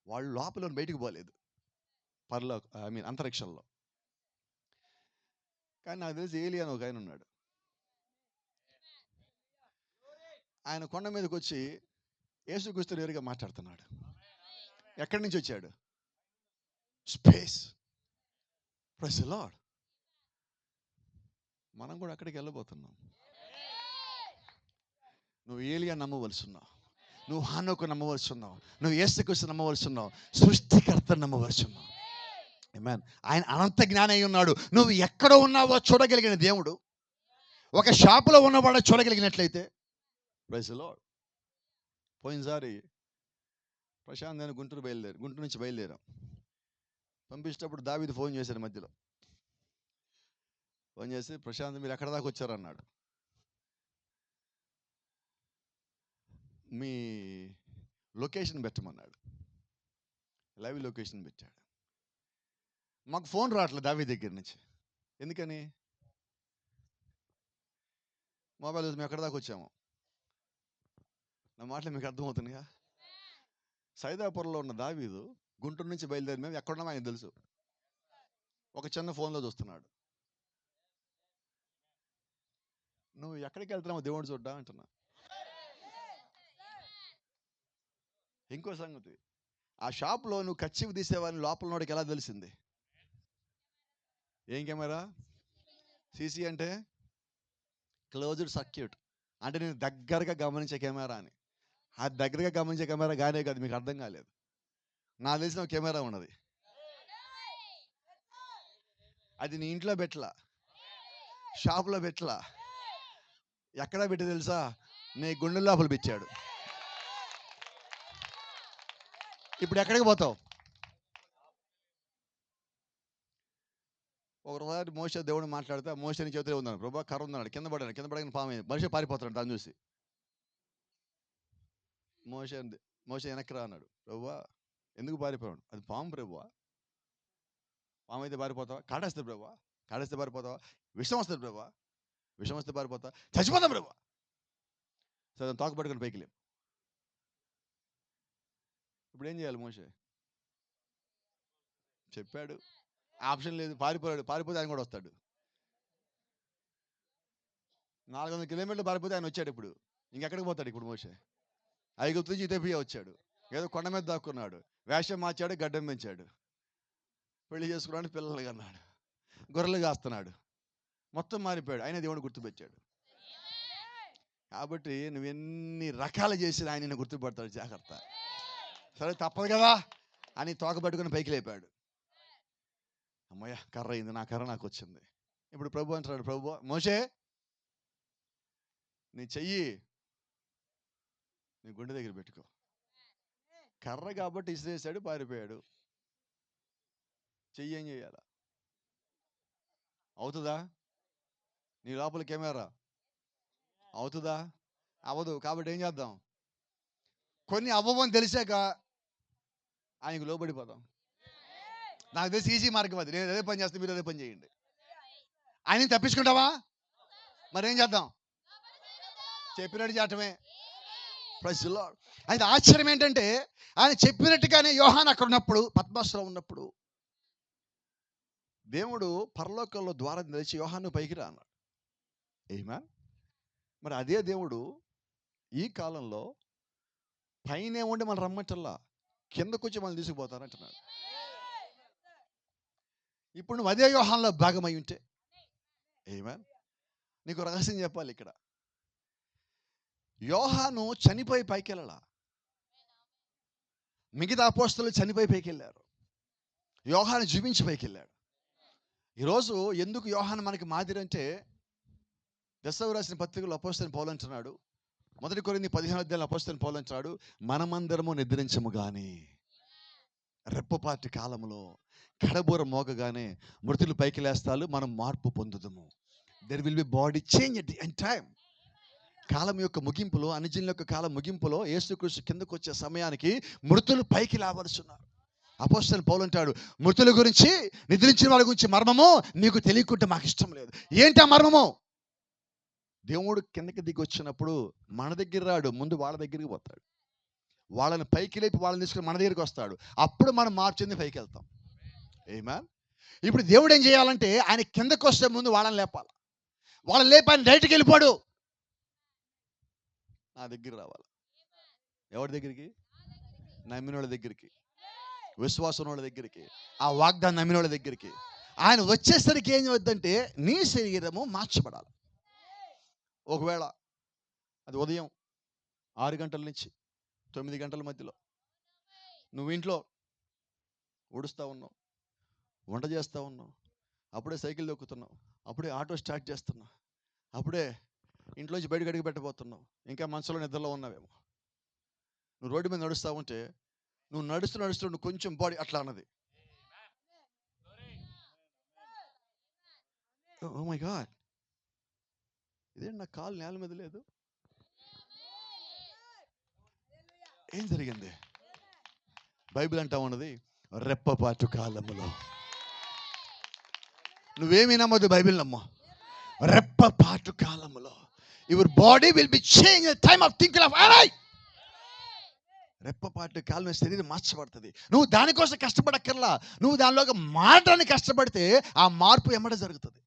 వాళ్ళు లోపల బయటికి పోలేదు, అంతరిక్షంలో. కానీ నాకు తెలిసి ఏలియా అని ఒక ఆయన ఉన్నాడు. ఆయన కొండ మీదకి వచ్చి యేసుక్రీస్తు నేరుగా మాట్లాడుతున్నాడు. ఎక్కడి నుంచి వచ్చాడు? స్పేస్. Praise the Lord. మనం కూడా అక్కడికి వెళ్ళబోతున్నాం. నువ్వు ఏలియా నమ్మవలసి ఉన్నావు, నువ్వు హానోకు నమ్మవలసి ఉన్నావు, నువ్వు యేసుక్రీస్తు నమ్మవలసి ఉన్నావు, సృష్టికర్త నమ్మవలసి ఉన్నావు. ఆమేన్. ఆయన అనంత జ్ఞాని అయి ఉన్నాడు. నువ్వు ఎక్కడ ఉన్నావో చూడగలిగిన దేవుడు ఒక షాపులో ఉన్నవాడు చూడగలిగినట్లయితే, ప్రైజ్ ది లార్డ్. పోయినసారి ప్రశాంత్ నేను గుంటూరు నుంచి బయలుదేరాం. పంపించేటప్పుడు దావీదు ఫోన్ చేశాడు. మధ్యలో ఫోన్ చేసి, ప్రశాంత్ మీరు ఎక్కడ దాకా వచ్చారన్నాడు. మీ లొకేషన్ పెట్టమన్నాడు. లైవ్ లొకేషన్ పెట్టాడు. మాకు ఫోన్ రావట్లేదు దావీ దగ్గర నుంచి. ఎందుకని? మొబైల్ మేము ఎక్కడ దాకా వచ్చాము. నా మాటలు మీకు అర్థమవుతుందిగా. సైదాపురంలో ఉన్న దావీదు గుంటూరు నుంచి బయలుదేరి మేము ఎక్కడున్నామో ఆయన తెలుసు. ఒక చిన్న ఫోన్లో చూస్తున్నాడు. నువ్వు ఎక్కడికి వెళ్తున్నావు దేవుడు చూడ్డా అంటున్నా. ఇంకో సంగతి, ఆ షాప్లో నువ్వు కచ్చివి తీసేవాడిని లోపల నోడికి ఎలా తెలిసింది? ఏం కెమెరా? సీసీ అంటే క్లోజ్డ్ సర్క్యూట్, అంటే నేను దగ్గరగా గమనించే కెమెరా అని. ఆ దగ్గరగా గమనించే కెమెరా గానే కాదు, మీకు అర్థం కాలేదు. నాకు తెలిసిన కెమెరా ఉన్నది, అది నీ ఇంట్లో పెట్టలా, షాప్లో పెట్టలా, ఎక్కడ పెట్టి తెలుసా? నీ గుండె లోపల పెట్టాడు. ఇప్పుడు ఎక్కడికి పోతావు? ఒకసారి మోషే దేవుడు మాట్లాడితే మోషేని చేతిలో ఉన్నాడు. ప్రభా కర్ర ఉన్నాడు, కింద పడగానే పాము మనిషి పారిపోతున్నాడు. దాన్ని చూసి మోషే వెనక్కి రా అన్నాడు. ప్రభువా ఎందుకు పారిపోయాడు? అది పాము ప్రభువా. పాము అయితే పారిపోతావా? కాడేస్తే ప్రభువా. కాడేస్తే పారిపోతావా? విషం వస్తుంది ప్రభువా. విషం వస్తే పారిపోతావా? చచ్చిపోతాం ప్రభువా. సరే తోక పట్టుకొని పైకి లేవు. ఇప్పుడు ఏం చేయాలి? మోషే చెప్పాడు, ఆప్షన్ లేదు, పారిపోతే ఆయన కూడా వస్తాడు. 400 కిలోమీటర్లు పారిపోతే ఆయన వచ్చాడు. ఇప్పుడు ఇంకెక్కడికి పోతాడు? ఇప్పుడు మోషే ఐగుప్తు నుంచి ఇథియోపియా వచ్చాడు. ఏదో కొండ మీద దాక్కున్నాడు, వేషం మార్చాడు, గడ్డం పెంచాడు, పెళ్లి చేసుకున్నాడు, పిల్లలు కన్నాడు, గొర్రెలు కాస్తున్నాడు, మొత్తం మారిపోయాడు. ఆయన దేవుడు గుర్తుపెట్టాడు. కాబట్టి నువ్వు ఎన్ని రకాలు చేసినా ఆయన నిన్ను గుర్తుపడతాడు. జాగ్రత్త. సరే తప్పదు కదా అని తోక పట్టుకుని పైకి లేపాడు. అమ్మయ్య కర్ర అయింది, నా కర్ర నాకు వచ్చింది. ఇప్పుడు ప్రభు అంటున్నాడు, ప్రభు మోషే నీ చెయ్యి నీ గుండె దగ్గర పెట్టుకో. కర్ర కాబట్టి ఇసిరేసాడు, పారిపోయాడు. చెయ్యి ఏం చేయాలా? అవుతుందా? నీ లోపల కెమెరా అవుతుందా? అవ్వదు. కాబట్టి ఏం చేద్దాం? కొన్ని అవ్వని తెలిసాక ఆయనకు లోబడిపోదాం. నాకు తెలిసి ఈజీ మార్గం అది. నేను అదే పని చేస్తే మీరు అదే పని చేయండి. ఆయన తప్పించుకుంటావా? మరేం చేద్దాం? చెప్పినట్టు చేయటమే. Praise the Lord. అయితే ఆశ్చర్యం ఏంటంటే, ఆయన చెప్పినట్టుగానే యోహాను అక్కడ ఉన్నప్పుడు, పద్మాసులో ఉన్నప్పుడు, దేవుడు పరలోకంలో ద్వారం తెరిచి యోహాను పైకి రా అన్నాడు. ఆమేన్. మరి అదే దేవుడు ఈ కాలంలో పైనే ఉండి మనం రమ్మటల్లా, కిందకు వచ్చి మనం తీసుకుపోతారంటున్నాడు. ఇప్పుడు నువ్వు అదే యోహానులో భాగమై ఉంటే, ఆమేన్, నీకు రహస్యం చెప్పాలి. ఇక్కడ యోహాను చనిపోయి పైకి వెళ్ళాల, మిగతా అపోస్తలులు చనిపోయి పైకి వెళ్ళారు, యోహాను జీవించి పైకి వెళ్ళాడు. ఈరోజు ఎందుకు యోహాను మనకి మాదిరి అంటే, దశవ రాసిన పత్రికలో అపోస్తలుని పౌలు అంటున్నాడు, 1 కొరింథీ 15 అపోస్తలుని పౌలు అంటున్నాడు, మనమందరము నిద్రించము గాని రెప్పపాటి కాలములో కడబూర మోగగానే మృతులు పైకి లేస్తారు, మనం మార్పు పొందుదము. There will be body change at the end time. కాలం యొక్క ముగింపులో, అనుజనుల యొక్క కాలం ముగింపులో యేసుక్రీస్తు కిందకు వచ్చే సమయానికి మృతులు పైకి లేవలసిన్నారు. అపోస్తలుడైన పౌలు అంటాడు, మృతుల గురించి నిద్రించిన వాళ్ళ గురించి మర్మము మీకు తెలియకుంటే మాకు ఇష్టం లేదు. ఏంటి ఆ మర్మము? దేవుడు కిందకి దిగి వచ్చినప్పుడు మన దగ్గర రాడు, ముందు వాళ్ళ దగ్గరికి పోతాడు. వాళ్ళని పైకి లేపి వాళ్ళని తీసుకుని మన దగ్గరికి వస్తాడు. అప్పుడు మనం మార్చింది పైకి వెళ్తాం. ఆమేన్. ఇప్పుడు దేవుడు ఏం చేయాలంటే ఆయన కిందకు వస్తే ముందు వాళ్ళని లేపాలి. వాళ్ళని లేపి ఆయన డైరెక్ట్కి వెళ్ళిపోడు, నా దగ్గర రావాలి. ఎవరి దగ్గరికి? నమ్మిన వాళ్ళ దగ్గరికి, విశ్వాసం వాళ్ళ దగ్గరికి, ఆ వాగ్దానం నమ్మిన వాళ్ళ దగ్గరికి. ఆయన వచ్చేసరికి ఏం వద్దంటే నీ శరీరము మార్చబడాలి. ఒకవేళ అది ఉదయం 6 గంటల నుంచి 9 గంటల మధ్యలో నువ్వు ఇంట్లో ఊడుస్తూ ఉన్నావు, వంట చేస్తూ ఉన్నావు, అప్పుడే సైకిల్ దొక్కుతున్నావు, అప్పుడే ఆటో స్టార్ట్ చేస్తున్నావు, అప్పుడే ఇంట్లోంచి బయటకు అడిగి పెట్టబోతున్నావు, ఇంకా మనసులో నిద్రలో ఉన్నావేమో. నువ్వు రోడ్డు మీద నడుస్తూ ఉంటే నువ్వు నడుస్తూ నువ్వు కొంచెం బాడీ అట్లా అన్నది. ఓ మై గాడ్, ఇదేంటి నా కాలు నేల మీద లేదు, ఏం జరిగింది? బైబిల్ అంటా ఉన్నది రెప్పపాటు కాలములో. నువ్వేమీ నమ్మదు, బైబిల్ నమ్మ. రెప్పపాటు కాలములో your body will be change at time of thinking of eye. రెప్పపాటు కాలం శరీరం మార్చబడుతుంది. నువ్వు దానికోసం కష్టపడక్కర్లా, నువ్వు దానిలోకి మారడానికి కష్టపడితే ఆ మార్పు ఎమ్మడ జరుగుతుంది.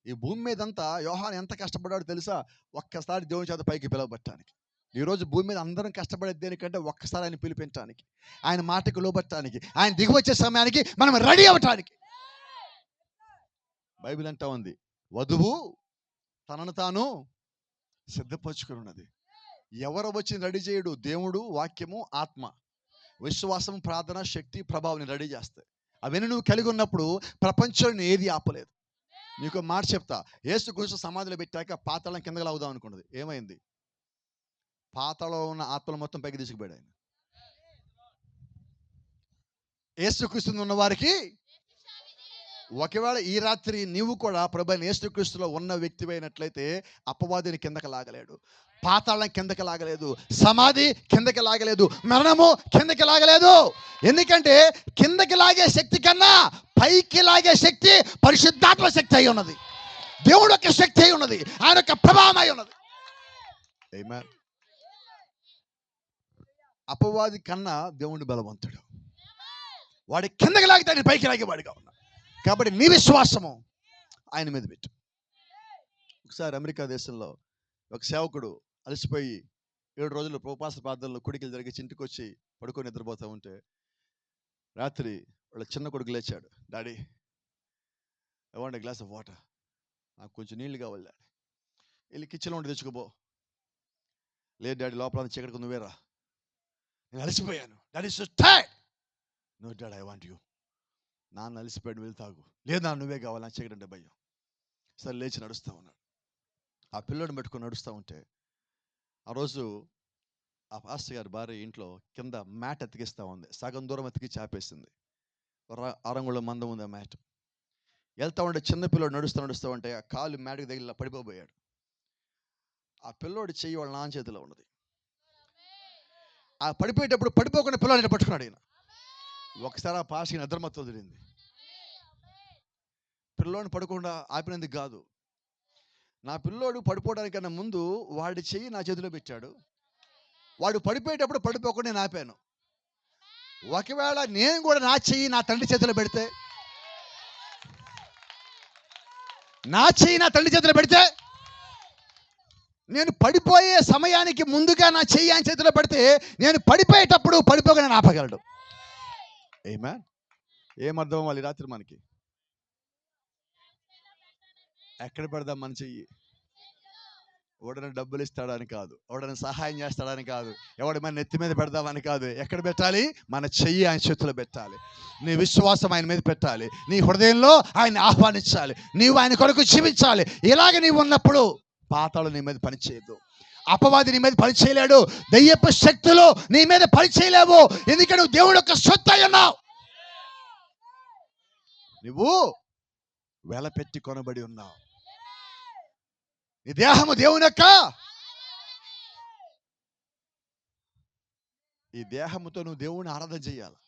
ఈ భూమి మీదంతా యోహాను ఎంత కష్టపడ్డాడో తెలుసా? ఒక్కసారి దేవుని చేత పైకి పిలవబట్టడానికి. ఈరోజు భూమి మీద అందరం కష్టపడేది దేనికంటే ఒక్కసారి ఆయన పిలిపించడానికి, ఆయన మాటకు లోబట్టడానికి, ఆయన దిగివచ్చే సమయానికి మనం రెడీ అవ్వటానికి. బైబిల్ అంటా ఉంది, వధువు తనను తాను సిద్ధపరచుకుని ఉన్నది. ఎవరు వచ్చి రెడీ చేయడు? దేవుడు, వాక్యము, ఆత్మ, విశ్వాసం, ప్రార్థన, శక్తి, ప్రభావం రెడీ చేస్తాయి. అవన్నీ నువ్వు కలిగి ఉన్నప్పుడు ప్రపంచంలో ఏది ఆపలేదు. నీకు మాట చెప్తా, యేసుక్రీస్తు సమాధిలో పెట్టాక పాతాళం కిందకి లాగుదాం అనుకున్నది. ఏమైంది? పాతాళంలో ఉన్న ఆత్మలు మొత్తం పైకి తీసుకుపోయాడు ఆయన. యేసుక్రీస్తు ఉన్న వారికి ఒకవేళ ఈ రాత్రి నీవు కూడా ప్రభువైన యేసుక్రీస్తులో ఉన్న వ్యక్తి అయినట్లయితే అపవాదిని కిందకి లాగలేడు, పాతాళం కిందకి లాగలేదు, సమాధి కిందకి లాగలేదు, మరణము కిందకి లాగలేదు. ఎందుకంటే కిందకి లాగే శక్తి కన్నా పైకి లాగే శక్తి పరిశుద్ధాత్మ శక్తి అయి ఉన్నది, దేవుడు యొక్క శక్తి అయి ఉన్నది, ఆయన యొక్క ప్రభావం అయి ఉన్నది. ఆమేన్. అపవాది కన్నా దేవుడు బలవంతుడు. వాడి కిందకి లాగితే ఆయన పైకి లాగేవాడిగా ఉన్నాడు. కాబట్టి నీ విశ్వాసము ఆయన మీద పెట్టు. ఒకసారి అమెరికా దేశంలో ఒక సేవకుడు అలసిపోయి 7 రోజులు ఉపవాస ప్రార్థనలో కుడికిలు జరిగి ఇంటికి వచ్చి పడుకొని నిద్రపోతూ ఉంటే రాత్రి వాళ్ళ చిన్న కొడుకు లేచాడు. Daddy, I want a glass of water, నాకు కొంచెం నీళ్ళు కావాలి డాడీ. వెళ్ళి కిచెన్లో ఉండి తెచ్చుకోబో. లేదు డాడీ, లోపల చీకటికి నువ్వేరా, నేను అలసిపోయాను. Daddy so tired. No daddy, I want you. నాన్న అలసిపోయాడు, వెళ్ళి తాగు. లేదు నాన్న, నువ్వే కావాలి, నాకు చీకటి అంటే భయం. సరే లేచి నడుస్తూ ఉన్నాడు. ఆ పిల్లోడిని పెట్టుకొని నడుస్తూ ఉంటే ఆ రోజు ఆ పాస్టర్ గారి భార్య ఇంట్లో కింద మ్యాట్ ఎతికిస్తూ ఉంది. సగం దూరం ఎతికి చాపేసింది. ఆరంగుళం మందం ఉంది ఆ మ్యాట్. వెళ్తా ఉంటే చిన్న పిల్లోడు నడుస్తూ ఉంటే ఆ కాలు మ్యాట్కి తగిలి పడిపోయాడు. ఆ పిల్లోడి చెయ్యి వాళ్ళ నాన్న చేతిలో ఉన్నది. ఆ పడిపోయేటప్పుడు పడిపోకుండా పిల్లోడిని పట్టుకున్నాడు ఈయన. ఒకసారి ఆ పాస్టర్ నిద్రమత్తు వదిలింది. పిల్లోడిని పడకుండా ఆపినందుకు కాదు, నా పిల్లోడు పడిపోవడానికన్నా ముందు వాడి చెయ్యి నా చేతిలో పెట్టాడు. వాడు పడిపోయేటప్పుడు పడిపోకుండా నేను ఆపాను. ఒకవేళ నేను కూడా నా చెయ్యి నా తండ్రి చేతిలో పెడితే, నా చెయ్యి నా తండ్రి చేతిలో పెడితే, నేను పడిపోయే సమయానికి ముందుగా నా చెయ్యి ఆయన చేతిలో పెడితే నేను పడిపోయేటప్పుడు పడిపోకుండా నేను ఆపగలడు. ఆమేన్. ఏమర్థం అవ్వాలి రాత్రి మనకి? ఎక్కడ పెడదాం మన చెయ్యి? ఎవడైనా డబ్బులు ఇస్తాడని కాదు, ఎవడైనా సహాయం చేస్తాడని కాదు, ఎవడి మన నెత్తి మీద పెడదామని కాదు. ఎక్కడ పెట్టాలి? మన చెయ్యి ఆయన చేతిలో పెట్టాలి. నీ విశ్వాసం ఆయన మీద పెట్టాలి. నీ హృదయంలో ఆయన ఆహ్వానించాలి. నీవు ఆయన కొరకు జీవించాలి. ఇలాగ నీవు ఉన్నప్పుడు పాతాళం నీ మీద పని చేయదు, అపవాది నీ మీద పని చేయలేడు, దయ్యపు శక్తులు నీ మీద పని చేయలేవు. ఎందుకంటే నువ్వు దేవుడు యొక్క సొత్తు అయి ఉన్నావు. నువ్వు వెల పెట్టి కొనబడి ఉన్నావు. నీ దేహము దేవుని యొక్క, ఈ దేహముతో నువ్వు దేవుని ఆరాధన చేయాలి.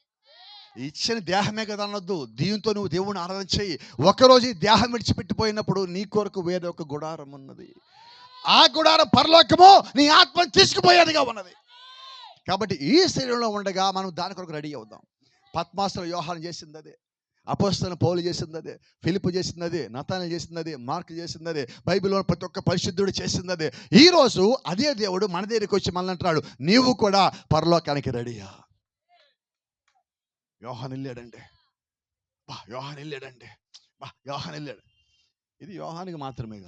ఇచ్చిన దేహమే కదా అనొద్దు. దీంతో నువ్వు దేవుని ఆరాధన చెయ్యి. ఒకరోజు ఈ దేహం విడిచిపెట్టిపోయినప్పుడు నీ కొరకు వేరే ఒక గుడారం ఉన్నది. ఆ గుడారం పరలోకము నీ ఆత్మను తీసుకుపోయేదిగా ఉన్నది. కాబట్టి ఈ శరీరంలో ఉండగా మనం దాని కొరకు రెడీ అవుదాం. పద్మాసుల యోహాను చేసింది అదే, అపోస్తలుడైన పౌలు చేసింది అదే, ఫిలిప్పు చేసింది అదే, నతానెలు చేసింది అదే, మార్కు చేసింది అదే, బైబిల్లో ప్రతి ఒక్క పరిశుద్ధుడు చేసింది అదే. ఈరోజు అదే దేవుడు మన దగ్గరికి వచ్చి మనల్ని అంటున్నాడు, నీవు కూడా పరలోకానికి రెడీయా? యోహాను వెళ్ళాడండి, యోహాను వెళ్ళాడు. ఇది యోహానికి మాత్రమే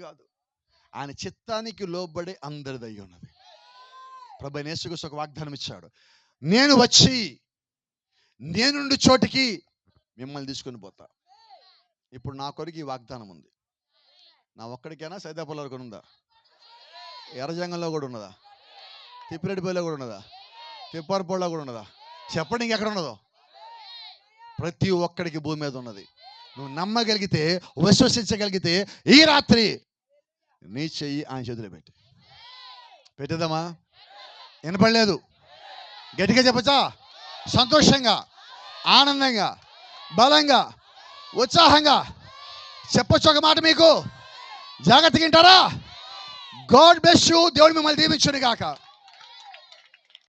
కాదు, ఆయన చిత్తానికి లోబడి అందరిదై ఉన్నది. ప్రభువైన యేసుక్రీస్తు ఒక వాగ్దానం ఇచ్చాడు, నేను వచ్చి నేనుండు చోటికి మిమ్మల్ని తీసుకొని పోతా. ఇప్పుడు నా కొరకు ఈ వాగ్దానం ఉంది. నా ఒక్కడికైనా సైదాపల్లి వరకు ఉందా? ఎర్రజంగంలో కూడా ఉన్నదా? తిప్పిరెడ్డిపల్లిలో కూడా ఉన్నదా? తిప్పారపూడిలో కూడా ఉన్నదా? చెప్పండి, ఇంకెక్కడ ఉన్నదో? ప్రతి ఒక్కడికి భూమి మీద ఉన్నది. నువ్వు నమ్మగలిగితే, విశ్వసించగలిగితే ఈ రాత్రి నీ చెయ్యి ఆయన చేతిలో పెట్టేద్దామా? వినపడలేదు? గట్టిగా చెప్పచ్చా? సంతోషంగా, ఆనందంగా, బలంగా, ఉత్సాహంగా చెప్పొచ్చు ఒక మాట మీకు. జాగ్రత్తగా వింటారా? God bless you. దేవుడు మిమ్మల్ని దీవించును గాక.